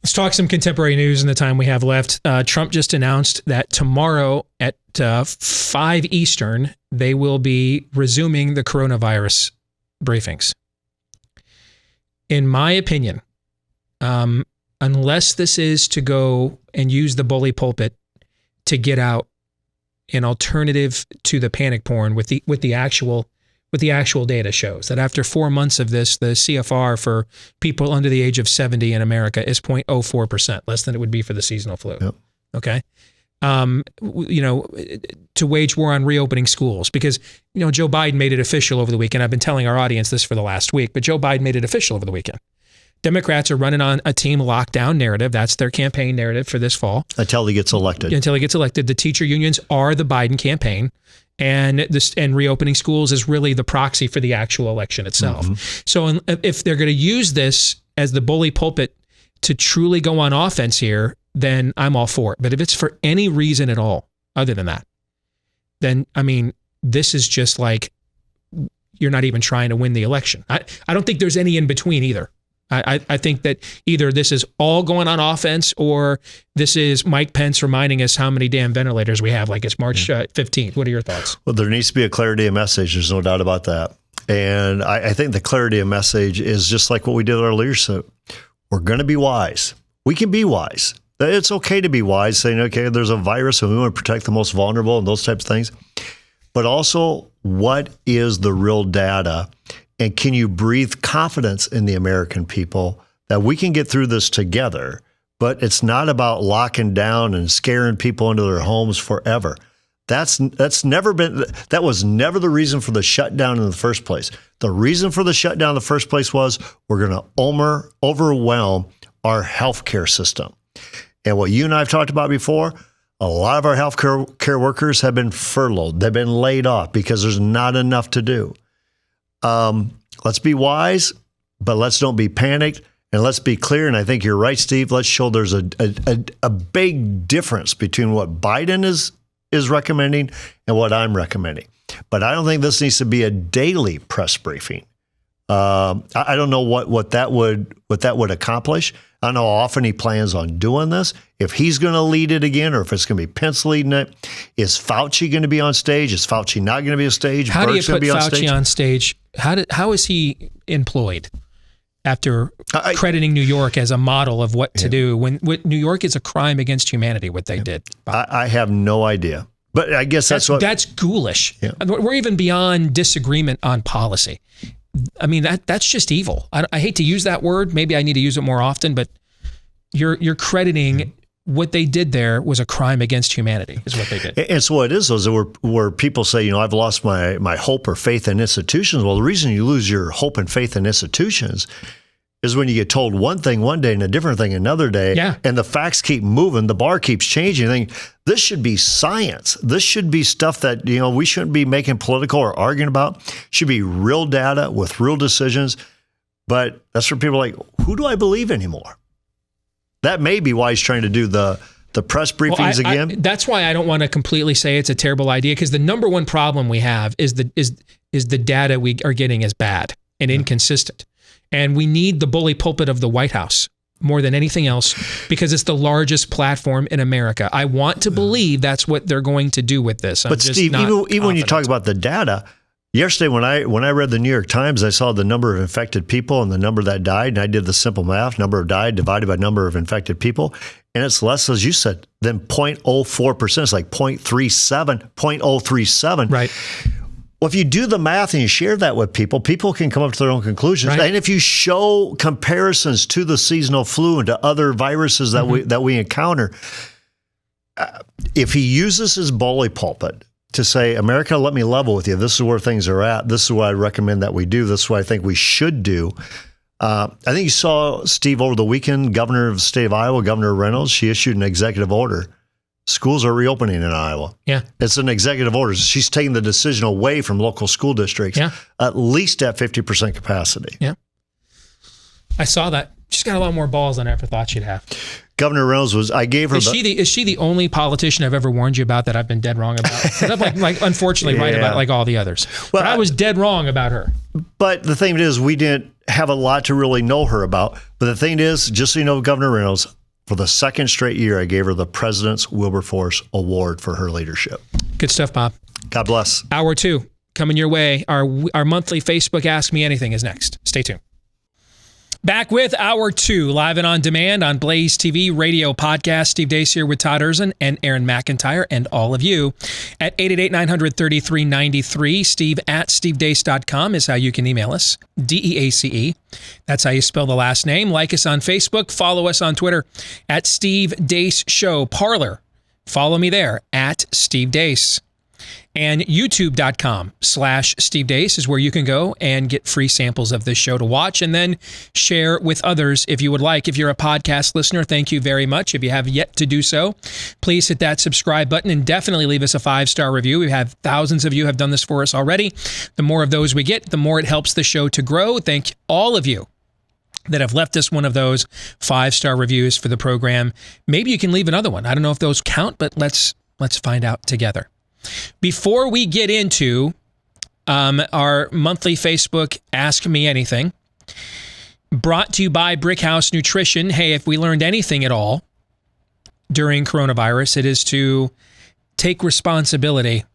Let's talk some contemporary news in the time we have left. Trump just announced that tomorrow at 5 Eastern, they will be resuming the coronavirus briefings. In my opinion, unless this is to go and use the bully pulpit to get out an alternative to the panic porn with the actual data shows that after 4 months of this, the CFR for people under the age of 70 in America is 0.04%, less than it would be for the seasonal flu. Yep. Okay. To wage war on reopening schools because, Joe Biden made it official over the weekend. I've been telling our audience this for the last week, but Joe Biden made it official over the weekend. Democrats are running on a team lockdown narrative. That's their campaign narrative for this fall. Until he gets elected. The teacher unions are the Biden campaign. And reopening schools is really the proxy for the actual election itself. Mm-hmm. So if they're going to use this as the bully pulpit to truly go on offense here, then I'm all for it. But if it's for any reason at all other than that, then, this is just like you're not even trying to win the election. I don't think there's any in between either. I think that either this is all going on offense or this is Mike Pence reminding us how many damn ventilators we have, like it's March 15th. What are your thoughts? Well, there needs to be a clarity of message. There's no doubt about that. And I think the clarity of message is just like what we did with our leadership. We're going to be wise. We can be wise. It's okay to be wise, saying, okay, there's a virus and we want to protect the most vulnerable and those types of things. But also, what is the real data? And can you breathe confidence in the American people that we can get through this together? But it's not about locking down and scaring people into their homes forever. That was never the reason for the shutdown in the first place. The reason for the shutdown in the first place was we're going to overwhelm our healthcare system. And what you and I have talked about before, a lot of our healthcare workers have been furloughed. They've been laid off because there's not enough to do. Let's be wise, but let's don't be panicked, and let's be clear. And I think you're right, Steve. Let's show there's a big difference between what Biden is recommending and what I'm recommending. But I don't think this needs to be a daily press briefing. I don't know what that would accomplish. I don't know how often he plans on doing this. If he's going to lead it again, or if it's going to be Pence leading it. Is Fauci going to be on stage? Is Fauci not going to be on stage? How do you put Fauci on stage? How is he employed after crediting New York as a model of what to do when New York is a crime against humanity? What they did. I have no idea. But I guess that's ghoulish. Yeah. We're even beyond disagreement on policy. That's just evil. I hate to use that word. Maybe I need to use it more often, but you're crediting what they did there was a crime against humanity is what they did. And so what it is where people say, I've lost my hope or faith in institutions. Well, the reason you lose your hope and faith in institutions is when you get told one thing one day and a different thing another day, and the facts keep moving, the bar keeps changing. You think, this should be science. This should be stuff that, we shouldn't be making political or arguing about. It should be real data with real decisions. But that's where people are like, who do I believe anymore? That may be why he's trying to do the press briefings again. That's why I don't want to completely say it's a terrible idea, because the number one problem we have is the data we are getting is bad and inconsistent. And we need the bully pulpit of the White House more than anything else, because it's the largest platform in America. I want to believe that's what they're going to do with this. But Steve, even when you talk about the data, yesterday when I read the New York Times, I saw the number of infected people and the number that died, and I did the simple math, number of died divided by number of infected people, and it's less, as you said, than 0.04%. It's like 0.37. Right. Well, if you do the math and you share that with people, people can come up to their own conclusions. Right. And if you show comparisons to the seasonal flu and to other viruses that we encounter, if he uses his bully pulpit to say, America, let me level with you. This is where things are at. This is what I recommend that we do. This is what I think we should do. I think you saw, Steve, over the weekend, Governor of the state of Iowa, Governor Reynolds, she issued an executive order. Schools are reopening in Iowa. Yeah. It's an executive order. She's taking the decision away from local school districts, at least at 50% capacity. Yeah. I saw that. She's got a lot more balls than I ever thought she'd have. Governor Reynolds I gave her is she the only politician I've ever warned you about that I've been dead wrong about? 'Cause I'm like unfortunately right about like all the others. Well, but I was dead wrong about her. But the thing is, we didn't have a lot to really know her about. But the thing is, just so you know, Governor Reynolds, for the second straight year, I gave her the President's Wilberforce Award for her leadership. Good stuff, Bob. God bless. Hour 2 coming your way. Our monthly Facebook Ask Me Anything is next. Stay tuned. Back with Hour 2, live and on demand on Blaze TV, radio, podcast. Steve Deace here with Todd Erzin and Aaron McIntyre and all of you at 888-900-3393. Steve at stevedeace.com is how you can email us. DEACE. That's how you spell the last name. Like us on Facebook. Follow us on Twitter at Steve Deace Show. Parler. Follow me there at Steve Deace. And youtube.com/Steve Deace is where you can go and get free samples of this show to watch and then share with others if you would like. If you're a podcast listener, thank you very much. If you have yet to do so, please hit that subscribe button and definitely leave us a 5-star review. We have thousands of you have done this for us already. The more of those we get, the more it helps the show to grow. Thank all of you that have left us one of those 5-star reviews for the program. Maybe you can leave another one. I don't know if those count, but let's find out together. Before we get into our monthly Facebook Ask Me Anything, brought to you by Brick House Nutrition. Hey, if we learned anything at all during coronavirus, it is to take responsibility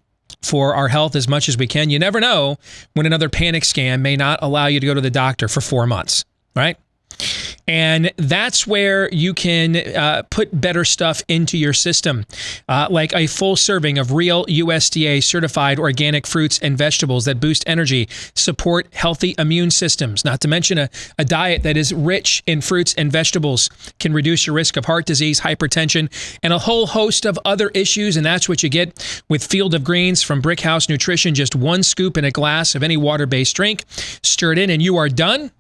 for our health as much as we can. You never know when another panic scam may not allow you to go to the doctor for 4 months, right? And that's where you can put better stuff into your system, like a full serving of real USDA certified organic fruits and vegetables that boost energy, support healthy immune systems, not to mention a diet that is rich in fruits and vegetables can reduce your risk of heart disease, hypertension, and a whole host of other issues. And that's what you get with Field of Greens from Brick House Nutrition. Just 1 scoop in a glass of any water-based drink, stir it in, and you are done.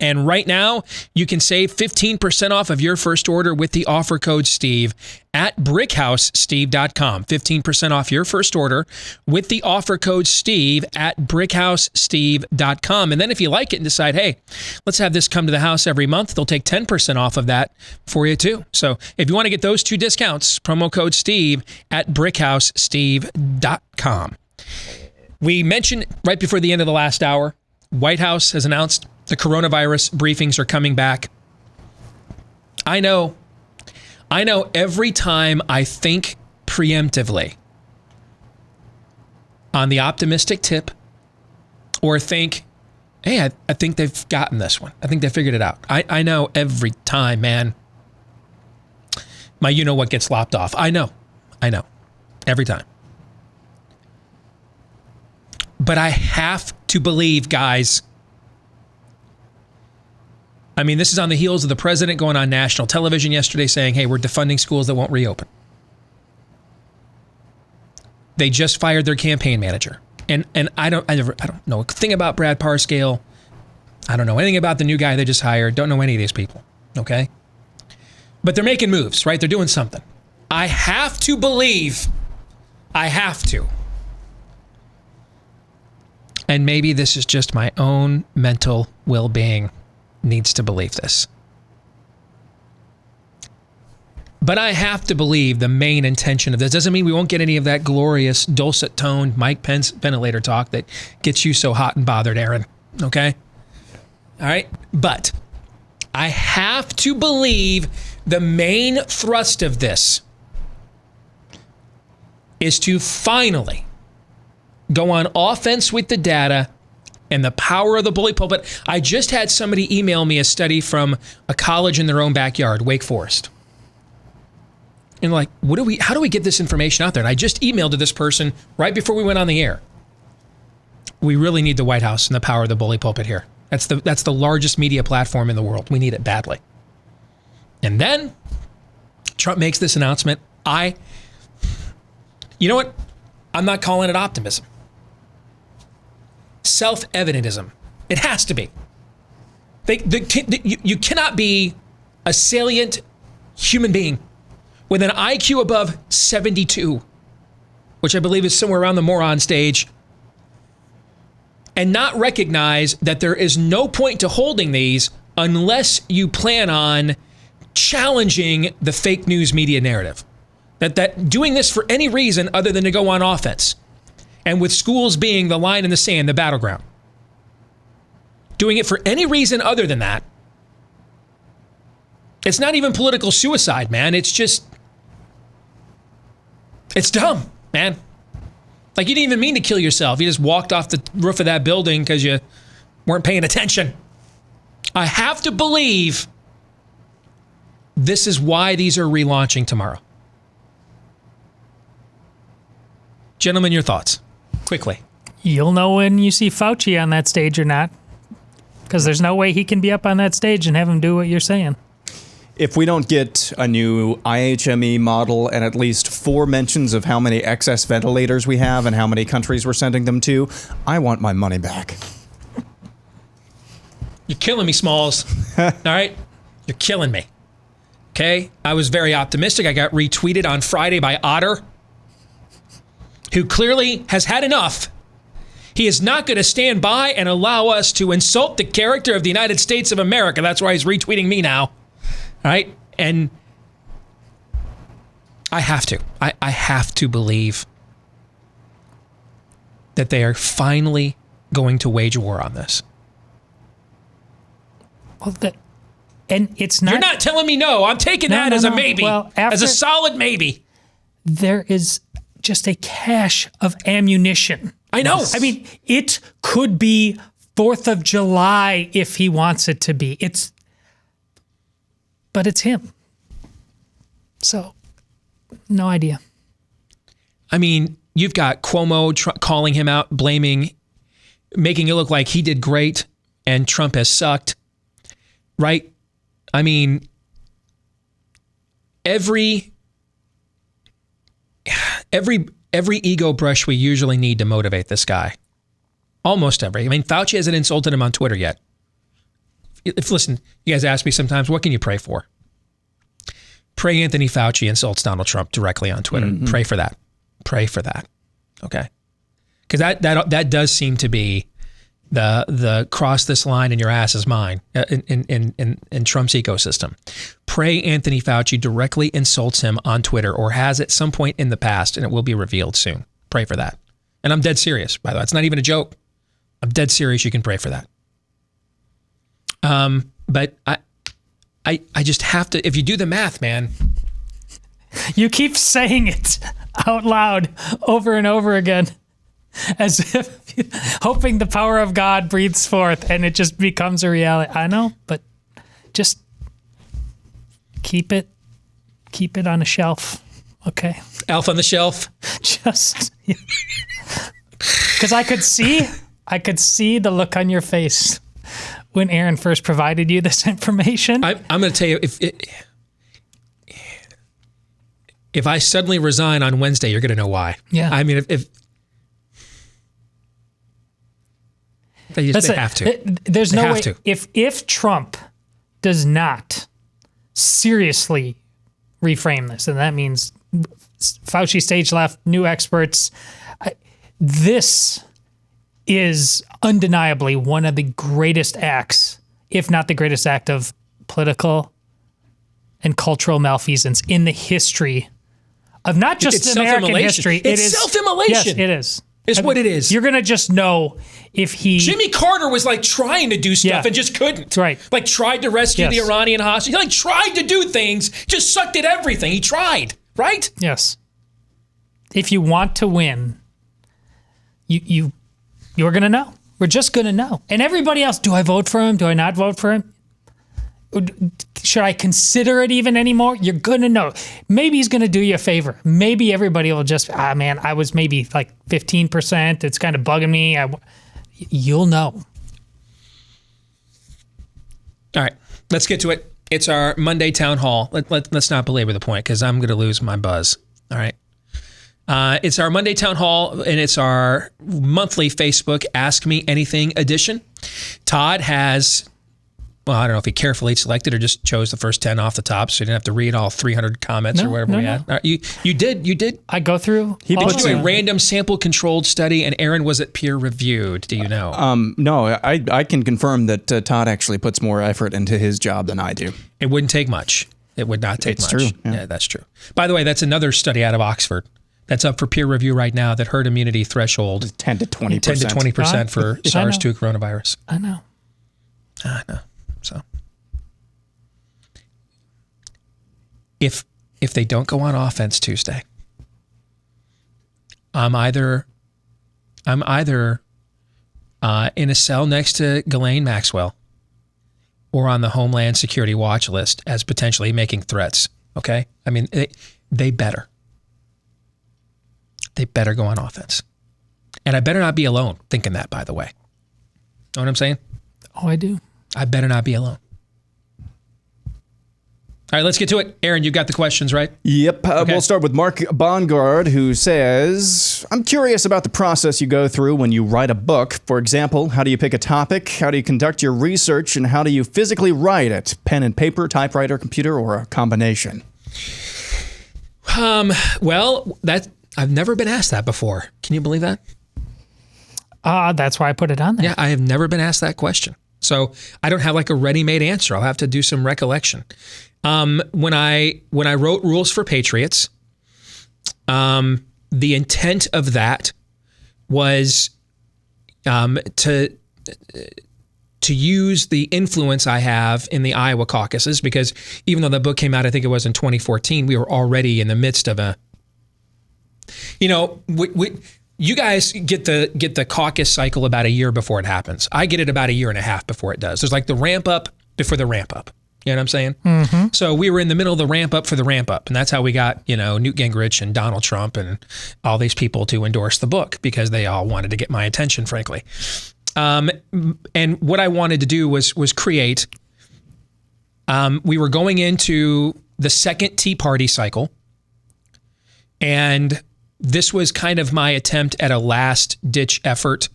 And right now, you can save 15% off of your first order with the offer code STEVE at BrickHouseSteve.com. 15% off your first order with the offer code STEVE at BrickHouseSteve.com. And then if you like it and decide, hey, let's have this come to the house every month, they'll take 10% off of that for you too. So if you want to get those 2 discounts, promo code STEVE at BrickHouseSteve.com. We mentioned right before the end of the last hour, White House has announced the coronavirus briefings are coming back. I know every time I think preemptively on the optimistic tip or think, hey, I think they've gotten this one. I think they figured it out. I know every time, man. My you-know-what gets lopped off. I know. Every time. But I have to believe, guys. I mean, this is on the heels of the president going on national television yesterday saying, hey, we're defunding schools that won't reopen. They just fired their campaign manager. And I don't know a thing about Brad Parscale. I don't know anything about the new guy they just hired. Don't know any of these people. Okay? But they're making moves, right? They're doing something. I have to believe. I have to. And maybe this is just my own mental well-being needs to believe this. But I have to believe the main intention of this. Doesn't mean we won't get any of that glorious, dulcet-toned Mike Pence ventilator talk that gets you so hot and bothered, Aaron. Okay? All right? But I have to believe the main thrust of this is to finally go on offense with the data and the power of the bully pulpit. I just had somebody email me a study from a college in their own backyard, Wake Forest. And like, how do we get this information out there? And I just emailed to this person right before we went on the air. We really need the White House and the power of the bully pulpit here. That's the largest media platform in the world. We need it badly. And then Trump makes this announcement. You know what? I'm not calling it optimism. Self-evidentism. It has to be. You cannot be a salient human being with an IQ above 72, which I believe is somewhere around the moron stage, and not recognize that there is no point to holding these unless you plan on challenging the fake news media narrative. That doing this for any reason other than to go on offense, and with schools being the line in the sand, the battleground, doing it for any reason other than that, it's not even political suicide, man. It's just, it's dumb, man. Like, you didn't even mean to kill yourself. You just walked off the roof of that building because you weren't paying attention. I have to believe this is why these are relaunching tomorrow. Gentlemen, your thoughts, quickly. You'll know when you see Fauci on that stage or not, because there's no way he can be up on that stage and have him do what you're saying. If we don't get a new IHME model and at least 4 mentions of how many excess ventilators we have and how many countries we're sending them to, I want my money back. You're killing me, Smalls. All right? You're killing me. Okay? I was very optimistic. I got retweeted on Friday by Otter, who clearly has had enough. He is not going to stand by and allow us to insult the character of the United States of America. That's why he's retweeting me now. All right? And I have to. I have to believe that they are finally going to wage war on this. Well, and it's not... You're not telling me no. I'm taking that as a maybe. Well, as a solid maybe. There is just a cache of ammunition. I know. I mean, it could be 4th of July if he wants it to be. But it's him. So, no idea. I mean, you've got Cuomo calling him out, blaming, making it look like he did great and Trump has sucked, right? I mean, every ego brush we usually need to motivate this guy. Almost every. I mean, Fauci hasn't insulted him on Twitter yet. Listen, you guys ask me sometimes, what can you pray for? Pray Anthony Fauci insults Donald Trump directly on Twitter. Mm-hmm. Pray for that. Pray for that. Okay? Because that does seem to be the cross this line and your ass is mine in Trump's ecosystem. Pray Anthony Fauci directly insults him on Twitter or has at some point in the past, and it will be revealed soon. Pray for that. And I'm dead serious, by the way. It's not even a joke. I'm dead serious. You can pray for that. But I just have to, if you do the math, man. You keep saying it out loud over and over again, as if hoping the power of God breathes forth and it just becomes a reality. I know, but just keep it on a shelf. Okay. Elf on the shelf. Just because I could see the look on your face when Aaron first provided you this information. I'm going to tell you, if I suddenly resign on Wednesday, you're going to know why. Yeah. I mean, if They have to. There's no way. to. If Trump does not seriously reframe this, and that means Fauci stage left, new experts, this is undeniably one of the greatest acts, if not the greatest act of political and cultural malfeasance in the history of not just American history. It's self-immolation. Yes, it is. It's what it is. You're going to just know if he... Jimmy Carter was like trying to do stuff and just couldn't. Right. Like tried to rescue the Iranian hostage. He like tried to do things, just sucked at everything. He tried, right? Yes. If you want to win, you're going to know. We're just going to know. And everybody else, do I vote for him? Do I not vote for him? Should I consider it even anymore? You're going to know. Maybe he's going to do you a favor. Maybe everybody will just, man, I was maybe like 15%. It's kind of bugging me. You'll know. All right, let's get to it. It's our Monday town hall. Let's not belabor the point because I'm going to lose my buzz. All right. It's our Monday town hall, and it's our monthly Facebook Ask Me Anything edition. Todd has... Well, I don't know if he carefully selected or just chose the first 10 off the top, so you didn't have to read all 300 comments or whatever we had. You did. I go through. He put a random sample controlled study, and Aaron, was it peer reviewed? Do you know? No, I can confirm that Todd actually puts more effort into his job than I do. It wouldn't take much. It would not take much. It's true. Yeah, that's true. By the way, that's another study out of Oxford that's up for peer review right now. That herd immunity threshold 10 to 20%. 10 to 20% for SARS-2 coronavirus. I know. So if they don't go on offense Tuesday, I'm either in a cell next to Ghislaine Maxwell or on the Homeland Security watch list as potentially making threats. Okay? I mean, they better go on offense. And I better not be alone thinking that, by the way. Know what I'm saying? Oh, I do. I better not be alone. All right, let's get to it. Aaron, you got the questions, right? Yep. We'll start with Mark Bongard, who says, I'm curious about the process you go through when you write a book. For example, how do you pick a topic? How do you conduct your research? And how do you physically write it? Pen and paper, typewriter, computer, or a combination? Well, I've never been asked that before. Can you believe that? That's why I put it on there. Yeah, I have never been asked that question. So I don't have like a ready-made answer. I'll have to do some recollection. When I wrote Rules for Patriots, the intent of that was to use the influence I have in the Iowa caucuses, because even though the book came out, I think it was in 2014, we were already in the midst of you guys get the caucus cycle about a year before it happens. I get it about a year and a half before it does. There's like the ramp up before the ramp up. You know what I'm saying? Mm-hmm. So we were in the middle of the ramp up for the ramp up. And that's how we got, Newt Gingrich and Donald Trump and all these people to endorse the book, because they all wanted to get my attention, frankly. And what I wanted to do was create, we were going into the second Tea Party cycle. And this was kind of my attempt at a last-ditch effort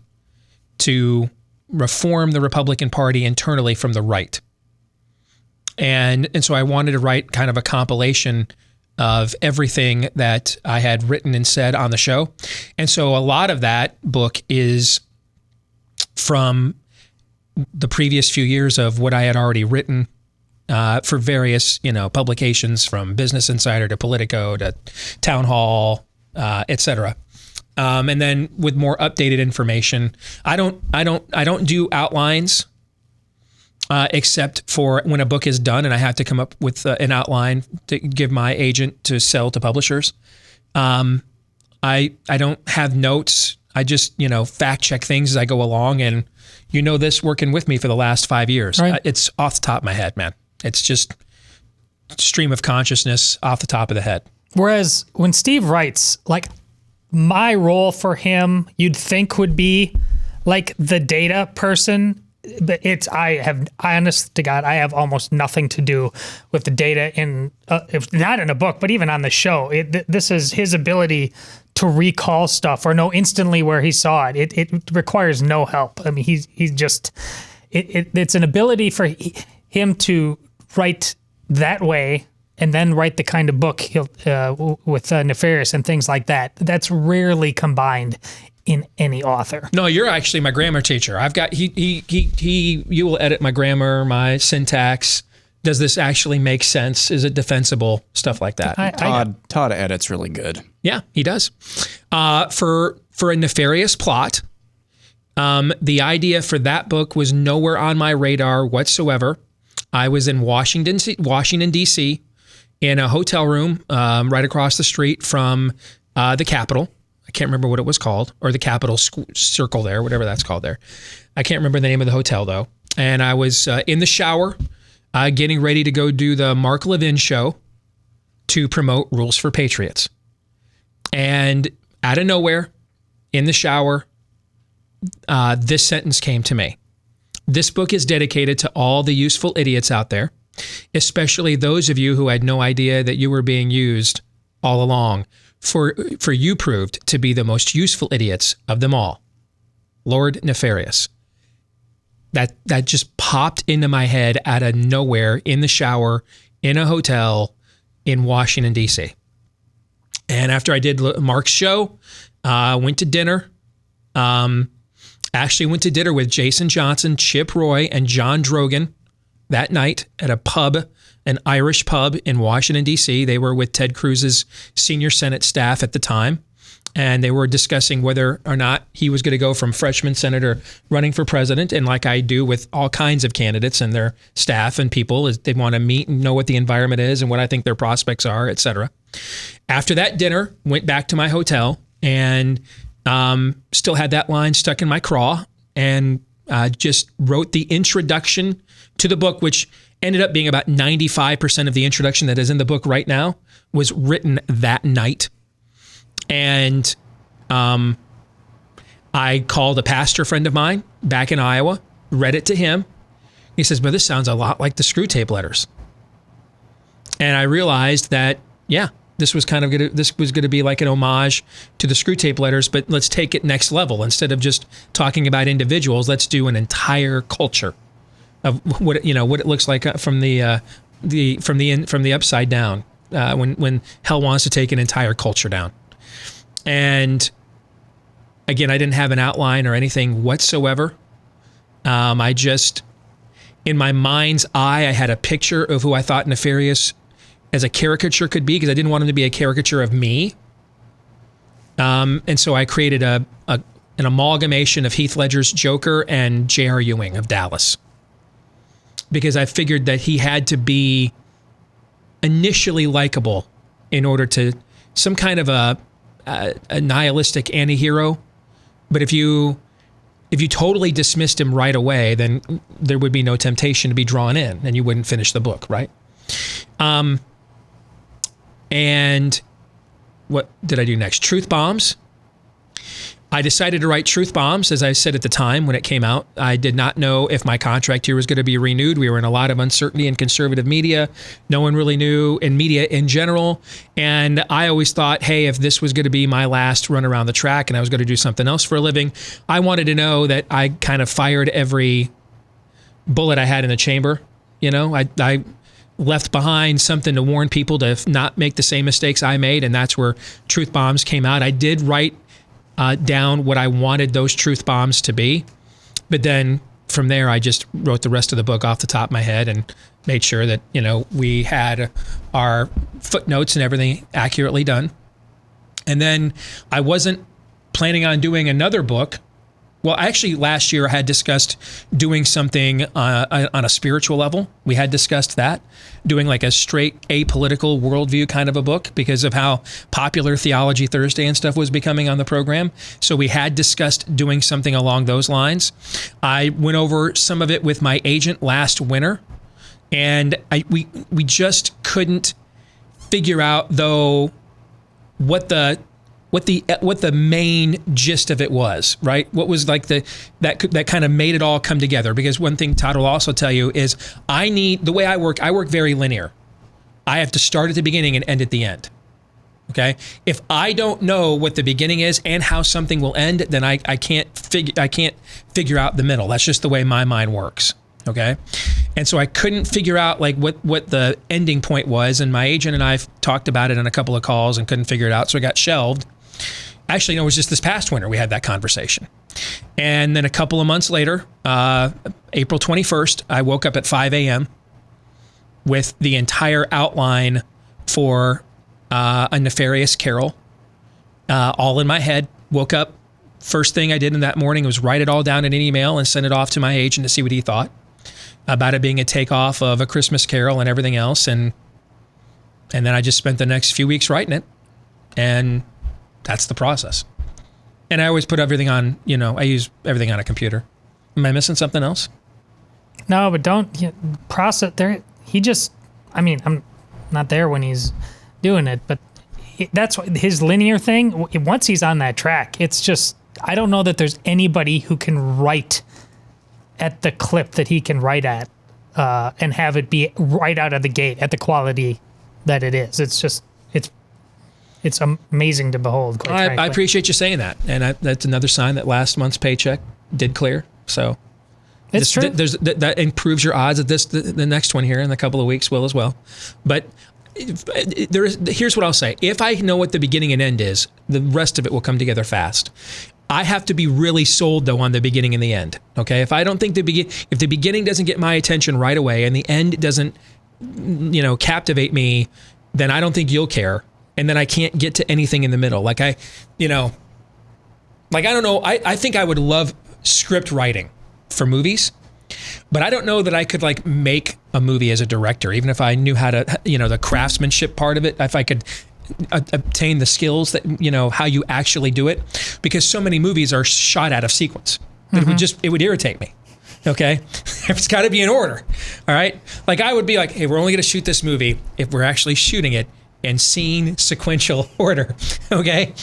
to reform the Republican Party internally from the right. And so I wanted to write kind of a compilation of everything that I had written and said on the show. And so a lot of that book is from the previous few years of what I had already written for various, publications, from Business Insider to Politico to Town Hall, etc. And then with more updated information. I don't do outlines except for when a book is done and I have to come up with an outline to give my agent to sell to publishers. I don't have notes. I just fact check things as I go along, and this working with me for the last 5 years. Right. It's off the top of my head, man. It's just stream of consciousness off the top of the head. Whereas when Steve writes, like, my role for him, you'd think would be like the data person I honest to God, I have almost nothing to do with the data if not in a book, but even on the show. This is his ability to recall stuff or know instantly where he saw it. It requires no help. I mean, he's just, it's an ability for him to write that way and then write the kind of book with Nefarious and things like that. That's rarely combined in any author. No, you're actually my grammar teacher. I've got you will edit my grammar, my syntax. Does this actually make sense? Is it defensible? Stuff like that. Todd edits really good. Yeah, he does. For a nefarious plot, the idea for that book was nowhere on my radar whatsoever. I was in Washington, D.C., in a hotel room right across the street from the Capitol. I can't remember what it was called, or the Capitol Circle there, whatever that's called there. I can't remember the name of the hotel, though. And I was in the shower getting ready to go do the Mark Levin show to promote Rules for Patriots. And out of nowhere, in the shower, this sentence came to me. This book is dedicated to all the useful idiots out there, especially those of you who had no idea that you were being used all along. For you proved to be the most useful idiots of them all. Lord Nefarious. That just popped into my head out of nowhere in the shower in a hotel in Washington, D.C. And after I did Mark's show, went to dinner. Actually went to dinner with Jason Johnson, Chip Roy, and John Drogan that night at a pub, an Irish pub in Washington, D.C. They were with Ted Cruz's senior Senate staff at the time, and they were discussing whether or not he was going to go from freshman senator running for president. And like I do with all kinds of candidates and their staff and people, is they want to meet and know what the environment is and what I think their prospects are, et cetera. After that dinner, went back to my hotel and still had that line stuck in my craw, and just wrote the introduction to the book, which ended up being about 95% of the introduction that is in the book right now was written that night. And I called a pastor friend of mine back in Iowa, read it to him. He says, "But this sounds a lot like the Screw Tape Letters." And I realized that, yeah, this was going to be like an homage to the Screw Tape Letters, but let's take it next level. Instead of just talking about individuals, let's do an entire culture of what it looks like from the upside down when hell wants to take an entire culture down. And again, I didn't have an outline or anything whatsoever. I just, in my mind's eye, I had a picture of who I thought Nefarious as a caricature could be, because I didn't want him to be a caricature of me. And so I created an amalgamation of Heath Ledger's Joker and J.R. Ewing of Dallas, because I figured that he had to be initially likable in order to some kind of a nihilistic antihero. But if you totally dismissed him right away, then there would be no temptation to be drawn in, and you wouldn't finish the book, right? And what did I do next? Truth bombs. I decided to write truth bombs, as I said at the time when it came out. I did not know if my contract here was going to be renewed. We were in a lot of uncertainty in conservative media. No one really knew in media in general. And I always thought, hey, if this was going to be my last run around the track and I was going to do something else for a living, I wanted to know that I kind of fired every bullet I had in the chamber. You know, I left behind something to warn people to not make the same mistakes I made, and that's where truth bombs came out. I did write down what I wanted those truth bombs to be, but then from there I just wrote the rest of the book off the top of my head and made sure that, you know, we had our footnotes and everything accurately done. And then I wasn't planning on doing another book. Well, actually, last year I had discussed doing something on a spiritual level. We had discussed that, doing like a straight apolitical worldview kind of a book because of how popular Theology Thursday and stuff was becoming on the program. So we had discussed doing something along those lines. I went over some of it with my agent last winter, and we just couldn't figure out, though, what what the main gist of it was, right? What was like that kind of made it all come together. Because one thing Todd will also tell you is the way I work very linear. I have to start at the beginning and end at the end. Okay? If I don't know what the beginning is and how something will end, then I can't figure out the middle. That's just the way my mind works. Okay? And so I couldn't figure out like what the ending point was, and my agent and I talked about it on a couple of calls and couldn't figure it out, so it got shelved. Actually, no, it was just this past winter we had that conversation. And then a couple of months later, April 21st, I woke up at 5 a.m. with the entire outline for a nefarious carol all in my head. Woke up, first thing I did in that morning was write it all down in an email and send it off to my agent to see what he thought about it being a takeoff of A Christmas Carol and everything else. And then I just spent the next few weeks writing it. And that's the process. And I always put everything on, I use everything on a computer. Am I missing something else? No, but don't process there. I'm not there when he's doing it, but that's his linear thing. Once he's on that track, it's just, I don't know that there's anybody who can write at the clip that he can write at and have it be right out of the gate at the quality that it is. It's just, it's amazing to behold. I appreciate you saying that. And that's another sign that last month's paycheck did clear. So it's true. That improves your odds that the next one here in a couple of weeks will as well. But here's what I'll say. If I know what the beginning and end is, the rest of it will come together fast. I have to be really sold, though, on the beginning and the end. Okay? If I don't think if the beginning doesn't get my attention right away and the end doesn't, captivate me, then I don't think you'll care. And then I can't get to anything in the middle. I don't know. I think I would love script writing for movies, but I don't know that I could make a movie as a director, even if I knew how to, the craftsmanship part of it, if I could obtain the skills that, how you actually do it, because so many movies are shot out of sequence. It would irritate me. Okay. It's got to be in order. All right. I would be like, hey, we're only going to shoot this movie if we're actually shooting it in scene sequential order. Okay.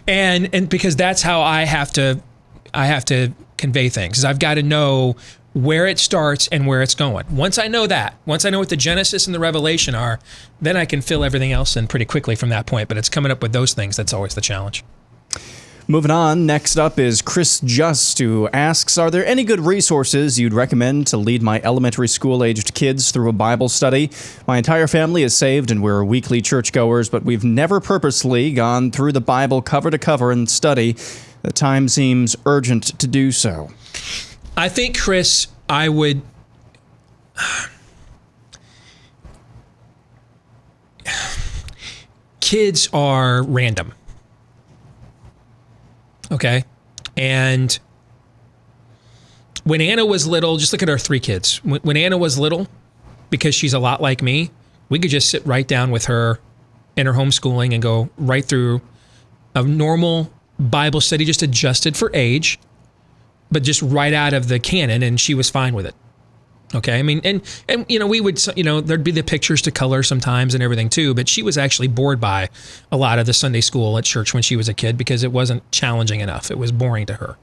And because that's how I have to convey things, is I've got to know where it starts and where it's going. Once I know what the Genesis and the Revelation are, then I can fill everything else in pretty quickly from that point. But it's coming up with those things that's always the challenge. Moving on, next up is Chris Just, who asks, are there any good resources you'd recommend to lead my elementary school-aged kids through a Bible study? My entire family is saved and we're weekly churchgoers, but we've never purposely gone through the Bible cover to cover and study. The time seems urgent to do so. I think, Chris, I would... Kids are random. Okay? And when Anna was little, just look at our three kids. When Anna was little, because she's a lot like me, we could just sit right down with her in her homeschooling and go right through a normal Bible study, just adjusted for age, but just right out of the canon, and she was fine with it. Okay, I mean, and we would, there'd be the pictures to color sometimes and everything too, but she was actually bored by a lot of the Sunday school at church when she was a kid because it wasn't challenging enough. It was boring to her.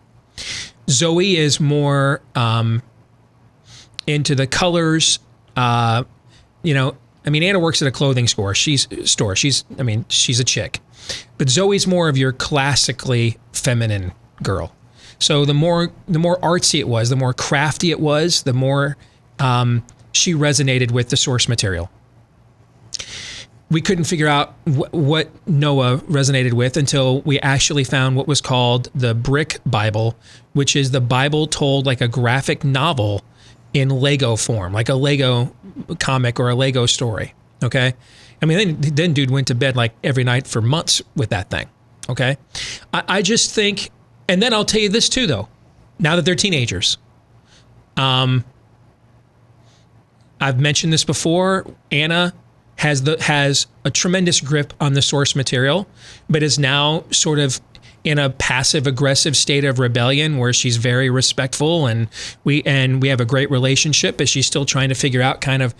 Zoe is more into the colors. Anna works at a clothing store. She's a chick, but Zoe's more of your classically feminine girl. So the more artsy it was, the more crafty it was, the more she resonated with the source material. We couldn't figure out what Noah resonated with until we actually found what was called the Brick Bible, which is the Bible told like a graphic novel in Lego form, like a Lego comic or a Lego story. Okay. I mean, then dude went to bed like every night for months with that thing. Okay. I just think, and then I'll tell you this too, though, now that they're teenagers, I've mentioned this before. Anna has a tremendous grip on the source material, but is now sort of in a passive aggressive state of rebellion where she's very respectful and we have a great relationship, but she's still trying to figure out kind of,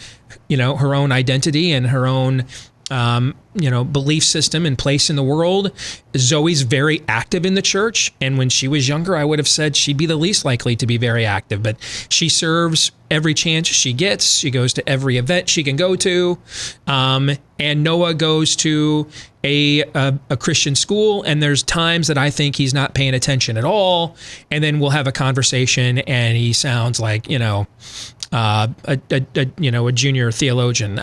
her own identity and her own belief system and place in the world. Zoe's very active in the church. And when she was younger, I would have said she'd be the least likely to be very active. But she serves every chance she gets. She goes to every event she can go to. And Noah goes to a Christian school. And there's times that I think he's not paying attention at all. And then we'll have a conversation and he sounds like, a junior theologian.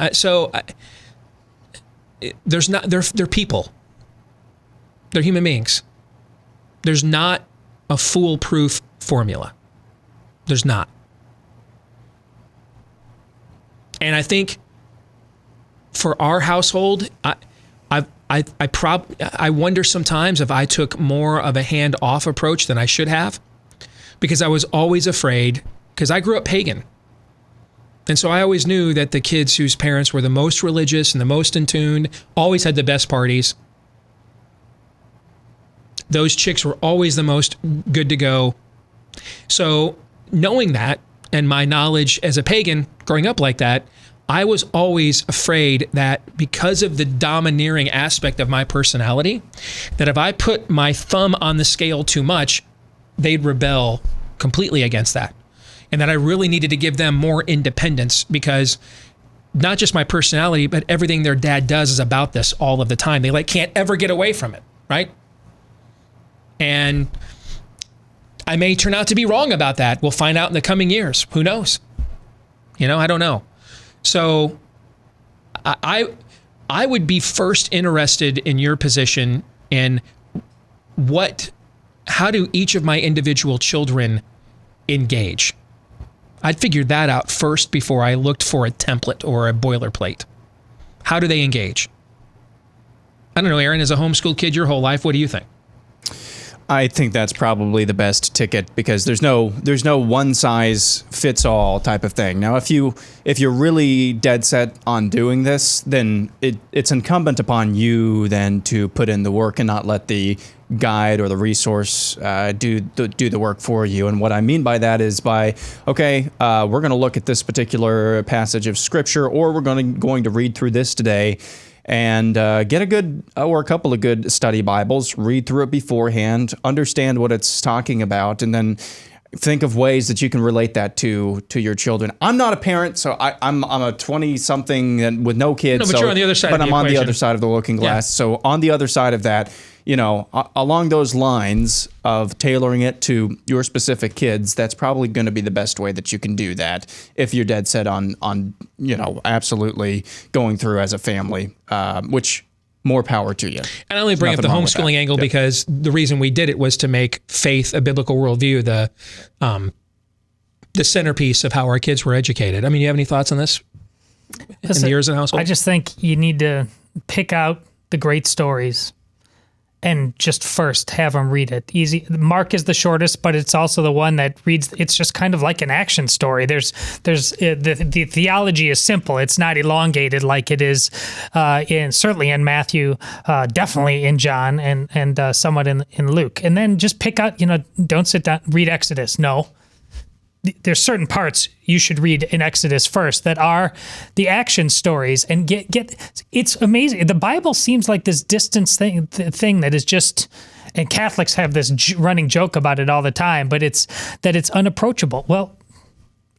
They're people. They're human beings. There's not a foolproof formula. There's not. And I think for our household, I wonder sometimes if I took more of a hand-off approach than I should have, because I was always afraid, because I grew up pagan. And so I always knew that the kids whose parents were the most religious and the most in tune always had the best parties. Those chicks were always the most good to go. So knowing that, and my knowledge as a pagan growing up like that, I was always afraid that because of the domineering aspect of my personality, that if I put my thumb on the scale too much, they'd rebel completely against that. And that I really needed to give them more independence, because not just my personality, but everything their dad does is about this all of the time. They can't ever get away from it, right? And I may turn out to be wrong about that. We'll find out in the coming years. Who knows? I don't know. So I would be first interested in your position in how do each of my individual children engage? I'd figured that out first before I looked for a template or a boilerplate. How do they engage? I don't know, Aaron, as a homeschool kid your whole life, what do you think? I think that's probably the best ticket, because there's no one size fits all type of thing. Now, if you're really dead set on doing this, then it's incumbent upon you then to put in the work and not let the guide or the resource do the work for you. And what I mean by that is we're going to look at this particular passage of scripture, or we're going to read through this today, and get a good or a couple of good study Bibles, read through it beforehand, understand what it's talking about, and then think of ways that you can relate that to your children. I'm not a parent, so I'm a 20-something with no kids. No, but you're on the other side of the equation. But I'm on the other side of the looking glass. Yeah. So on the other side of that, along those lines of tailoring it to your specific kids, that's probably going to be the best way that you can do that if you're dead set on absolutely going through as a family, which more power to you. And I only bring up the homeschooling angle because the reason we did it was to make faith, a biblical worldview, the centerpiece of how our kids were educated. I mean, you have any thoughts on this? Listen, in yours and household? I just think you need to pick out the great stories and just first have them read it. Easy. Mark is the shortest, but it's also the one that reads. It's just kind of like an action story. The theology is simple. It's not elongated like it is certainly in Matthew, definitely in John, and somewhat in Luke. And then just pick out. Don't sit down, read Exodus. No. There's certain parts you should read in Exodus first that are the action stories, and get. It's amazing. The Bible seems like this distance thing that is just, and Catholics have this running joke about it all the time, but it's unapproachable. Well,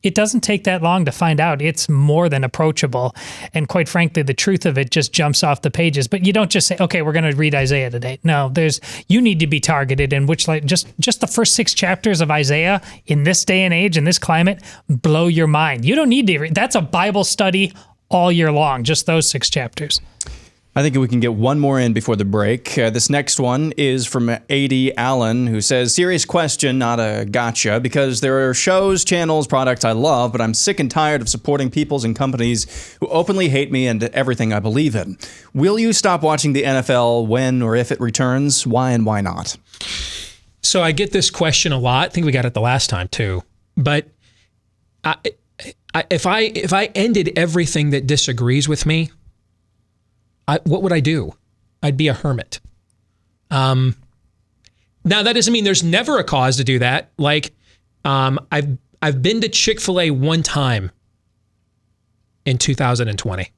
it doesn't take that long to find out it's more than approachable, and quite frankly, the truth of it just jumps off the pages. But you don't just say, "Okay, we're going to read Isaiah today." No, you need to be targeted, in which just the first 6 chapters of Isaiah in this day and age in this climate blow your mind. You don't need to read. That's a Bible study all year long. Just those 6 chapters. I think we can get one more in before the break. This next one is from A.D. Allen, who says, serious question, not a gotcha, because there are shows, channels, products I love, but I'm sick and tired of supporting peoples and companies who openly hate me and everything I believe in. Will you stop watching the NFL when or if it returns? Why and why not? So I get this question a lot. I think we got it the last time too. But if I ended everything that disagrees with me, what would I do? I'd be a hermit. Now that doesn't mean there's never a cause to do that. Like, I've been to Chick-fil-A one time in 2020.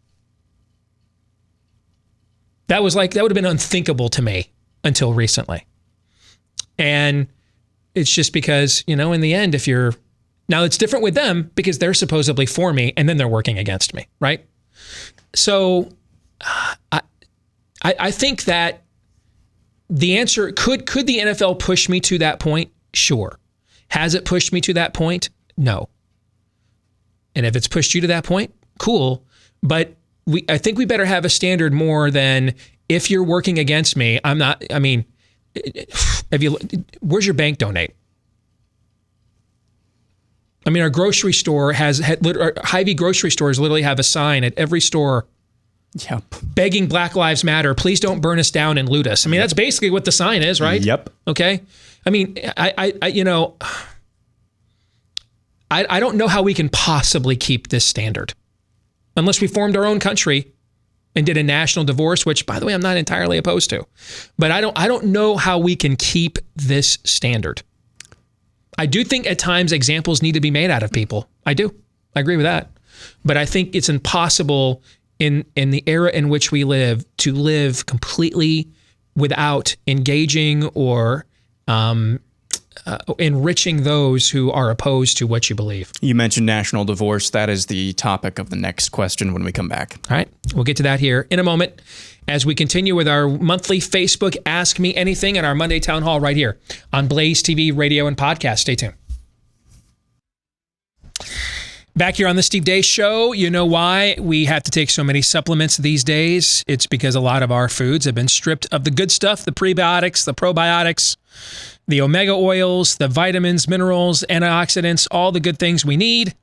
That would have been unthinkable to me until recently. And it's just because, in the end, now it's different with them because they're supposedly for me and then they're working against me, right? So I think that the answer, could the NFL push me to that point? Sure. Has it pushed me to that point? No. And if it's pushed you to that point, cool. But I think we better have a standard more than if you're working against me, I'm not, where's your bank donate? Our grocery store Hy-Vee grocery stores literally have a sign at every store. Yep. Begging Black Lives Matter, please don't burn us down and loot us. That's basically what the sign is, right? Yep. Okay. I don't know how we can possibly keep this standard unless we formed our own country and did a national divorce, which, by the way, I'm not entirely opposed to. But I don't know how we can keep this standard. I do think at times examples need to be made out of people. I do. I agree with that. But I think it's impossible in the era in which we live to live completely without engaging or enriching those who are opposed to what you believe. You mentioned national divorce. That is the topic of the next question when we come back. All right. We'll get to that here in a moment as we continue with our monthly Facebook Ask Me Anything and our Monday Town Hall right here on Blaze TV, radio, and podcast. Stay tuned. Back here on the Steve Deace Show, you know why we have to take so many supplements these days? It's because a lot of our foods have been stripped of the good stuff, the prebiotics, the probiotics, the omega oils, the vitamins, minerals, antioxidants, all the good things we need,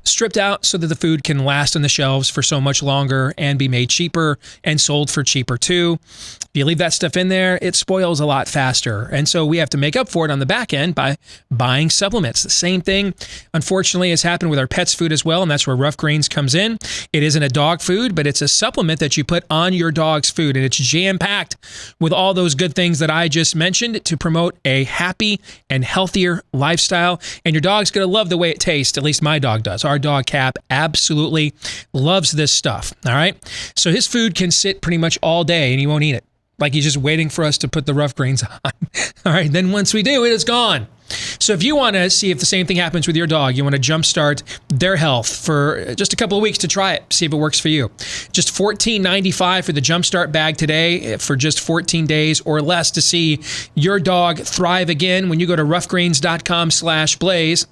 stripped out so that the food can last on the shelves for so much longer and be made cheaper and sold for cheaper too. If you leave that stuff in there, it spoils a lot faster. And so we have to make up for it on the back end by buying supplements. The same thing, unfortunately, has happened with our pets' food as well, and that's where Rough Greens comes in. It isn't a dog food, but it's a supplement that you put on your dog's food, and it's jam-packed with all those good things that I just mentioned to promote a happy and healthier lifestyle. And your dog's going to love the way it tastes. At least my dog does. Our dog, Cap, absolutely loves this stuff, all right? So his food can sit pretty much all day, and he won't eat it. Like he's just waiting for us to put the Rough Greens on. All right, then once we do, it is gone. So if you want to see if the same thing happens with your dog, you want to jumpstart their health for just a couple of weeks to try it, see if it works for you. Just $14.95 for the Jumpstart bag today for just 14 days or less to see your dog thrive again when you go to roughgreens.com/blaze.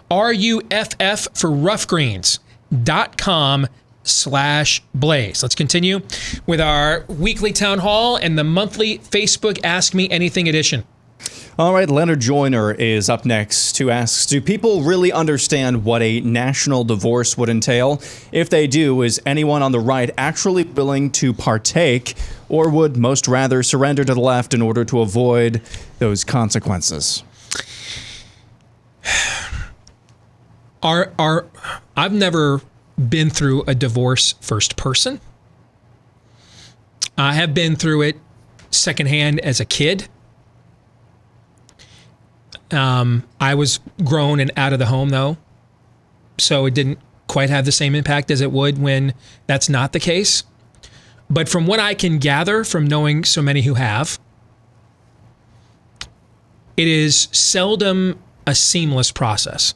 RUFF for roughgreens.com/blaze. Let's continue with our weekly town hall and the monthly Facebook Ask Me Anything edition. All right, Leonard Joyner is up next, who asks, do people really understand what a national divorce would entail? If they do, is anyone on the right actually willing to partake, or would most rather surrender to the left in order to avoid those consequences? I've never been through a divorce first person. I have been through it secondhand as a kid. I was grown and out of the home, though, so it didn't quite have the same impact as it would when that's not the case. But from what I can gather from knowing so many who have, it is seldom a seamless process.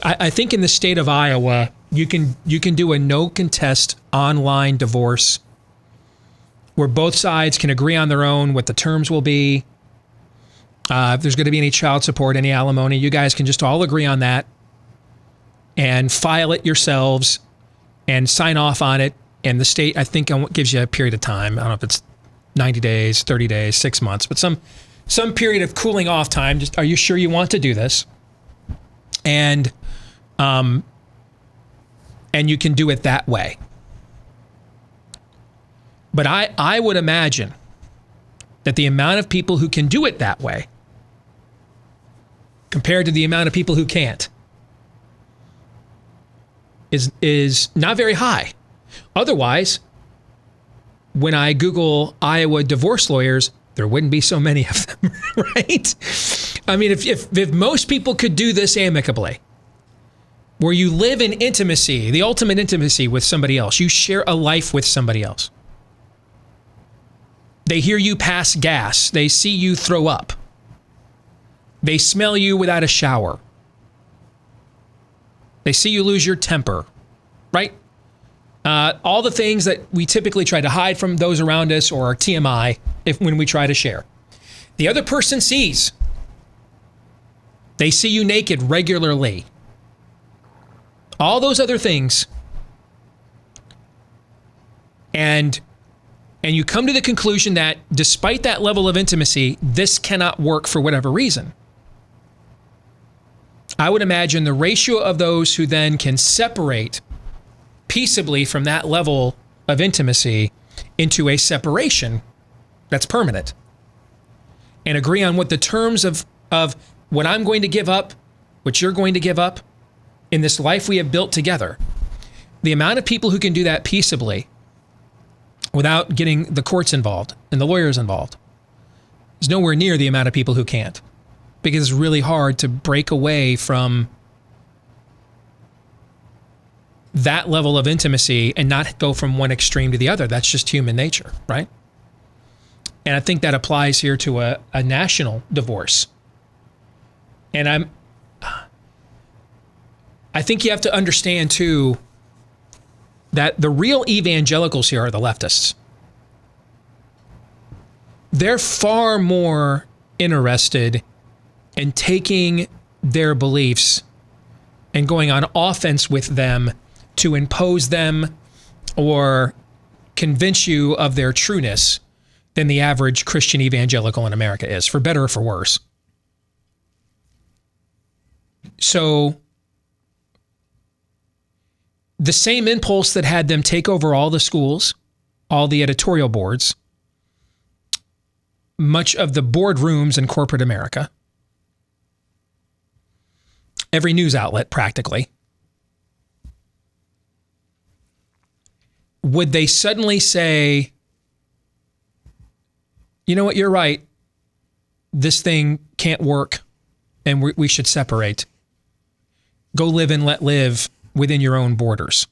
I think in the state of Iowa, you can do a no contest online divorce where both sides can agree on their own what the terms will be. If there's going to be any child support, any alimony, you guys can just all agree on that and file it yourselves and sign off on it. And the state, I think, gives you a period of time. I don't know if it's 90 days, 30 days, 6 months, but some period of cooling off time. Just, are you sure you want to do this? And you can do it that way. But I would imagine that the amount of people who can do it that way compared to the amount of people who can't is not very high. Otherwise, when I Google Iowa divorce lawyers, there wouldn't be so many of them, right? I mean, if most people could do this amicably, where you live in intimacy, the ultimate intimacy with somebody else, you share a life with somebody else, They hear you pass gas. They see you throw up. They smell you without a shower. They see you lose your temper, right? All the things that we typically try to hide from those around us, or our TMI when we try to share. The other person sees. They see you naked regularly. All those other things. And you come to the conclusion that despite that level of intimacy, this cannot work for whatever reason. I would imagine the ratio of those who then can separate peaceably from that level of intimacy into a separation that's permanent and agree on what the terms of what I'm going to give up, what you're going to give up in this life we have built together. The amount of people who can do that peaceably without getting the courts involved and the lawyers involved is nowhere near the amount of people who can't, because it's really hard to break away from that level of intimacy and not go from one extreme to the other. That's just human nature, right? And I think that applies here to a national divorce. And I think you have to understand too that the real evangelicals here are the leftists. They're far more interested in taking their beliefs and going on offense with them to impose them or convince you of their trueness than the average Christian evangelical in America is, for better or for worse. So the same impulse that had them take over all the schools, all the editorial boards, much of the boardrooms in corporate America, every news outlet practically, would they suddenly say, you know what, you're right, this thing can't work and we should separate. Go live and let live within your own borders.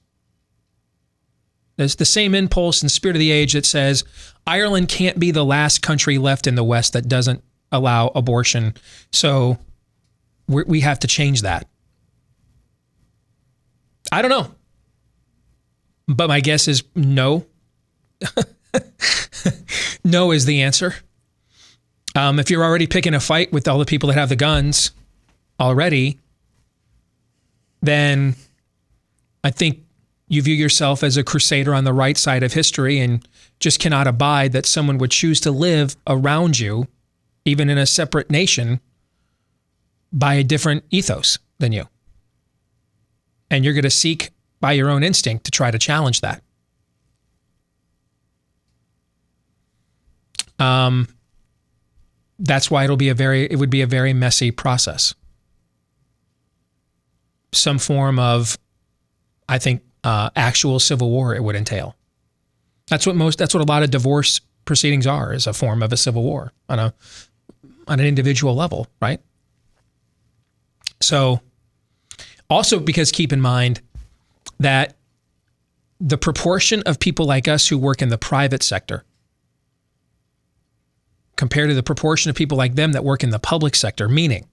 There's the same impulse and spirit of the age that says Ireland can't be the last country left in the West that doesn't allow abortion, so we have to change that. I don't know. But my guess is no. No is the answer. If you're already picking a fight with all the people that have the guns already, then I think you view yourself as a crusader on the right side of history and just cannot abide that someone would choose to live around you, even in a separate nation, by a different ethos than you. And you're going to seek by your own instinct to try to challenge that. That's why it would be a very messy process. Some form of, I think, actual civil war it would entail. That's what a lot of divorce proceedings are, is a form of a civil war on an individual level, right? So, also because keep in mind that the proportion of people like us who work in the private sector compared to the proportion of people like them that work in the public sector, meaning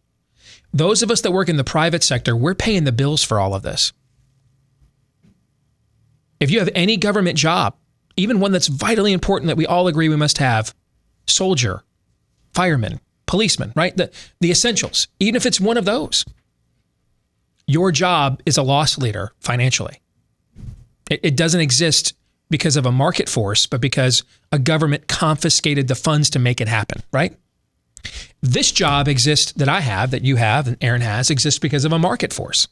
those of us that work in the private sector, we're paying the bills for all of this. If you have any government job, even one that's vitally important that we all agree we must have, soldier, fireman, policeman, right? The essentials, even if it's one of those, your job is a loss leader financially. It doesn't exist because of a market force, but because a government confiscated the funds to make it happen, right? This job exists that I have, that you have, and Aaron has, exists because of a market force.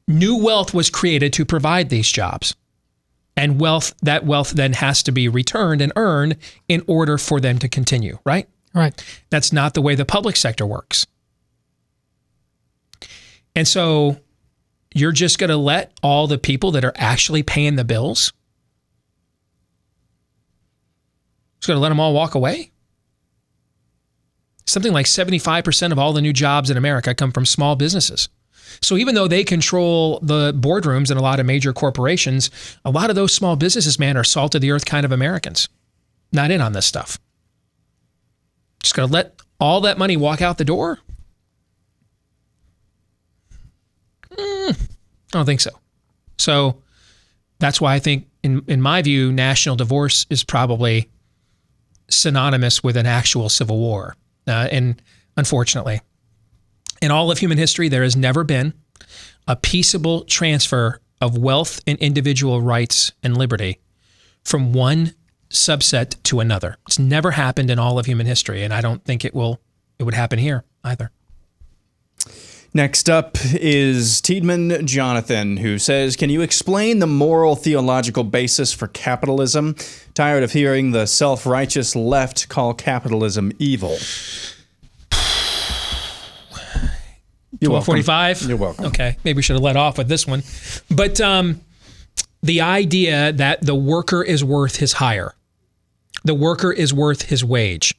New wealth was created to provide these jobs. And that wealth then has to be returned and earned in order for them to continue, right? Right. That's not the way the public sector works. And so you're just going to let all the people that are actually paying the bills, just going to let them all walk away? Something like 75% of all the new jobs in America come from small businesses. So even though they control the boardrooms in a lot of major corporations, a lot of those small businesses, man, are salt of the earth kind of Americans. Not in on this stuff. Just going to let all that money walk out the door? I don't think so. So that's why I think, in my view, national divorce is probably synonymous with an actual civil war. And unfortunately, in all of human history, there has never been a peaceable transfer of wealth and individual rights and liberty from one subset to another. It's never happened in all of human history, and I don't think it would happen here either. Next up is Tiedemann Jonathan, who says, can you explain the moral theological basis for capitalism? Tired of hearing the self-righteous left call capitalism evil. 12:45? You're welcome. Okay, maybe we should have let off with this one. But the idea that the worker is worth his hire, the worker is worth his wage,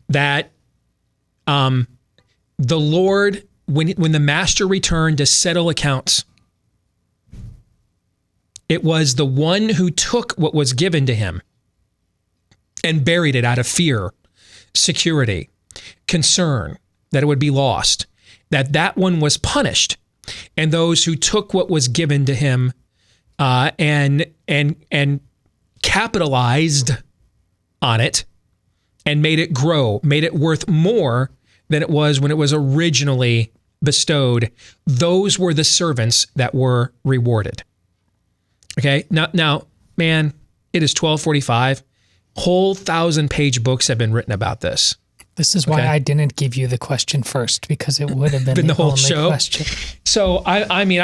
that the Lord, when the master returned to settle accounts, it was the one who took what was given to him and buried it out of fear, security, concern that it would be lost, that one was punished, and those who took what was given to him and capitalized on it and made it grow, made it worth more than it was when it was originally bestowed, those were the servants that were rewarded. Okay, now, man, it is 12:45. Whole 1,000-page books have been written about this. This is why I didn't give you the question first, because it would have been the whole show. Question. So I mean,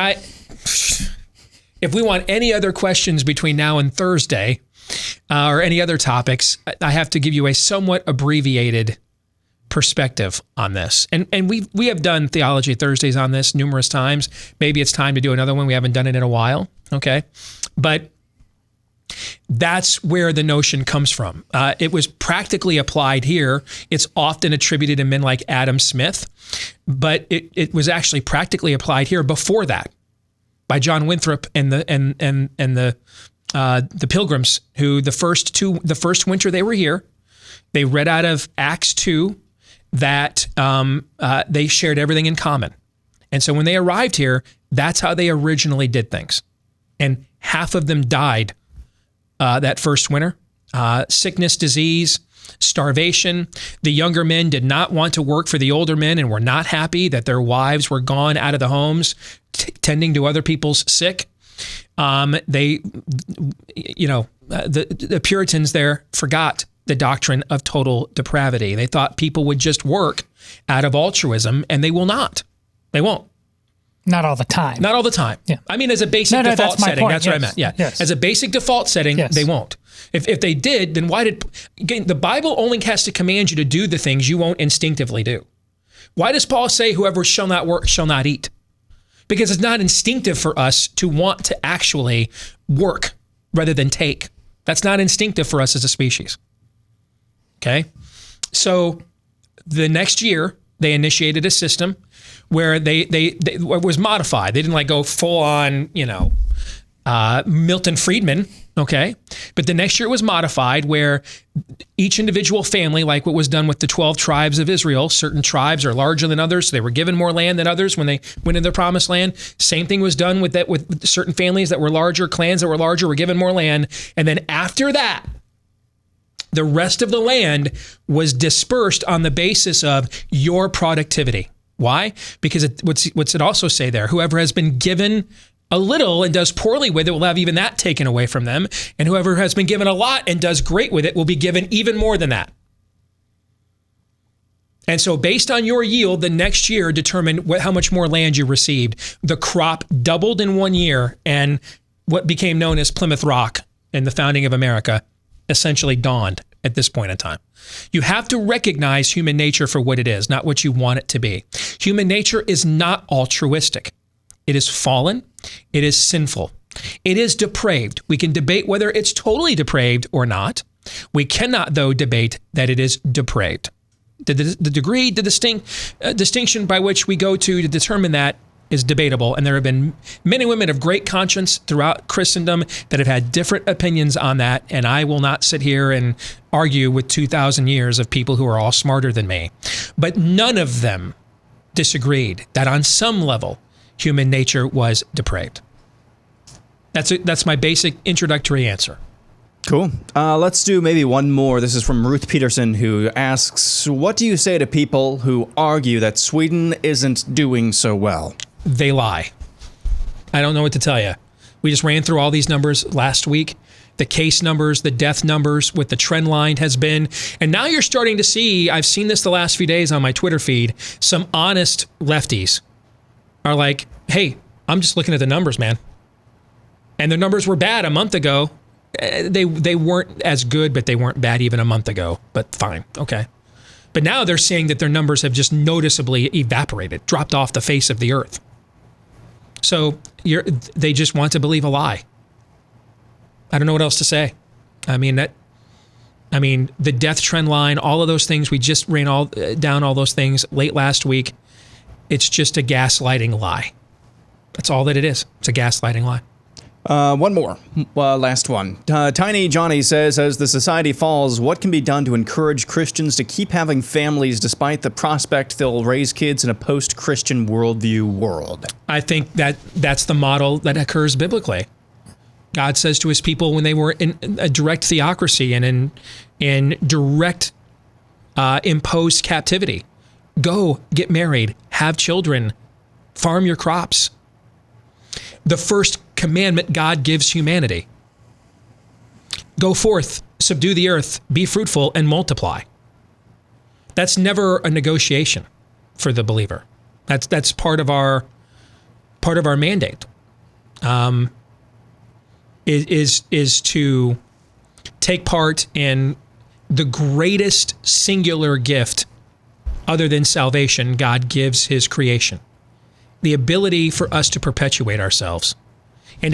if we want any other questions between now and Thursday, or any other topics, I have to give you a somewhat abbreviated perspective on this. And we have done Theology Thursdays on this numerous times. Maybe it's time to do another one. We haven't done it in a while. Okay. But that's where the notion comes from. It was practically applied here. It's often attributed to men like Adam Smith, but it was actually practically applied here before that by John Winthrop and the Pilgrims, who the first winter they were here, they read out of Acts 2 that they shared everything in common. And so when they arrived here, that's how they originally did things. And half of them died that first winter. Sickness, disease, starvation. The younger men did not want to work for the older men and were not happy that their wives were gone out of the homes, tending to other people's sick. The Puritans there forgot the doctrine of total depravity. They thought people would just work out of altruism, and they will not. They won't. Not all the time. Not all the time. Yeah. I mean, as a basic default setting, that's what I meant. Yeah. Yes. As a basic default setting, they won't. If they did, then again, the Bible only has to command you to do the things you won't instinctively do. Why does Paul say whoever shall not work shall not eat? Because it's not instinctive for us to want to actually work rather than take. That's not instinctive for us as a species. Okay? So the next year, they initiated a system where it was modified. They didn't go full on, Milton Friedman, okay? But the next year it was modified where each individual family, like what was done with the 12 tribes of Israel, certain tribes are larger than others, so they were given more land than others when they went into the promised land. Same thing was done with certain families that were larger, clans that were larger were given more land. And then after that, the rest of the land was dispersed on the basis of your productivity. Why? Because what's it also say there? Whoever has been given a little and does poorly with it will have even that taken away from them. And whoever has been given a lot and does great with it will be given even more than that. And so based on your yield, the next year determined how much more land you received. The crop doubled in 1 year, and what became known as Plymouth Rock and the founding of America essentially dawned at this point in time. You have to recognize human nature for what it is, not what you want it to be. Human nature is not altruistic. It is fallen. It is sinful. It is depraved. We can debate whether it's totally depraved or not. We cannot, though, debate that it is depraved. The degree, the distinction by which we go to determine that is debatable, and there have been men and women of great conscience throughout Christendom that have had different opinions on that, and I will not sit here and argue with 2,000 years of people who are all smarter than me. But none of them disagreed that on some level, human nature was depraved. That's my basic introductory answer. Cool. Let's do maybe one more. This is from Ruth Peterson, who asks, what do you say to people who argue that Sweden isn't doing so well? They lie. I don't know what to tell you. We just ran through all these numbers last week. The case numbers, the death numbers, what the trend line has been. And now you're starting to see, I've seen this the last few days on my Twitter feed, some honest lefties are like, hey, I'm just looking at the numbers, man. And the numbers were bad a month ago. They weren't as good, but they weren't bad even a month ago. But fine, okay. But now they're saying that their numbers have just noticeably evaporated, dropped off the face of the earth. So they just want to believe a lie. I don't know what else to say. I mean, the death trend line, all of those things, we just ran down all those things late last week. It's just a gaslighting lie. That's all that it is. It's a gaslighting lie. One more. Last one. Tiny Johnny says, as the society falls, what can be done to encourage Christians to keep having families despite the prospect they'll raise kids in a post-Christian worldview world? I think that's the model that occurs biblically. God says to his people when they were in a direct theocracy and in direct imposed captivity, go, get married, have children, farm your crops. The first commandment God gives humanity. Go forth, subdue the earth, be fruitful, and multiply. That's never a negotiation for the believer. That's part of our mandate. Is to take part in the greatest singular gift other than salvation God gives his creation. The ability for us to perpetuate ourselves and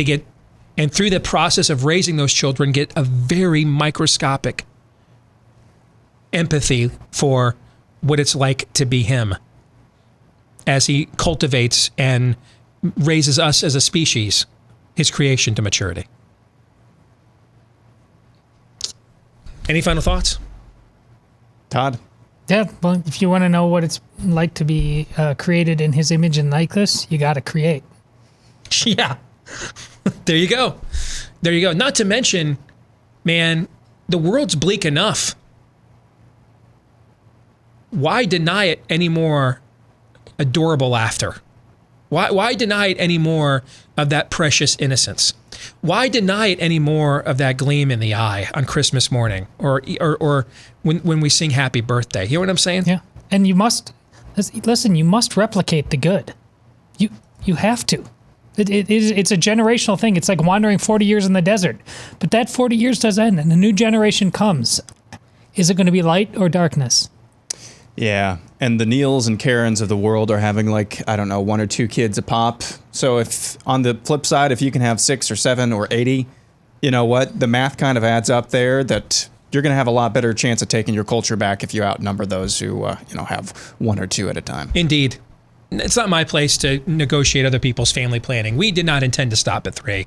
through the process of raising those children, get a very microscopic empathy for what it's like to be him as he cultivates and raises us as a species, his creation to maturity. Any final thoughts? Todd? Yeah, well, if you want to know what it's like to be created in his image and likeness, you got to create. Yeah. There you go. There you go. Not to mention, man, the world's bleak enough. Why deny it any more adorable laughter? Why deny it any more of that precious innocence? Why deny it any more of that gleam in the eye on Christmas morning or when we sing happy birthday? You know what I'm saying? Yeah. And you must replicate the good. You have to. It's a generational thing. It's like wandering 40 years in the desert. But that 40 years does end and a new generation comes. Is it going to be light or darkness? Yeah, and the Neils and Karens of the world are having 1 or 2 kids a pop. So if on the flip side, if you can have 6 or 7 or 80, you know what? The math kind of adds up there that you're going to have a lot better chance of taking your culture back if you outnumber those who have 1 or 2 at a time. Indeed. It's not my place to negotiate other people's family planning. We did not intend to stop at 3,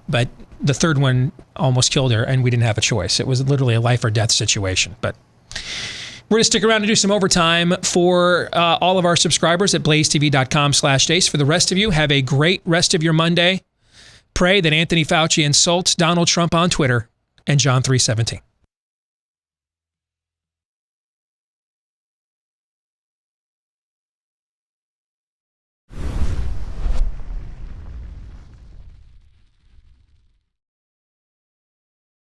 but the third one almost killed her, and we didn't have a choice. It was literally a life or death situation. But we're going to stick around and do some overtime for all of our subscribers at blazetv.com/Deace. For the rest of you, have a great rest of your Monday. Pray that Anthony Fauci insults Donald Trump on Twitter and John 3:17.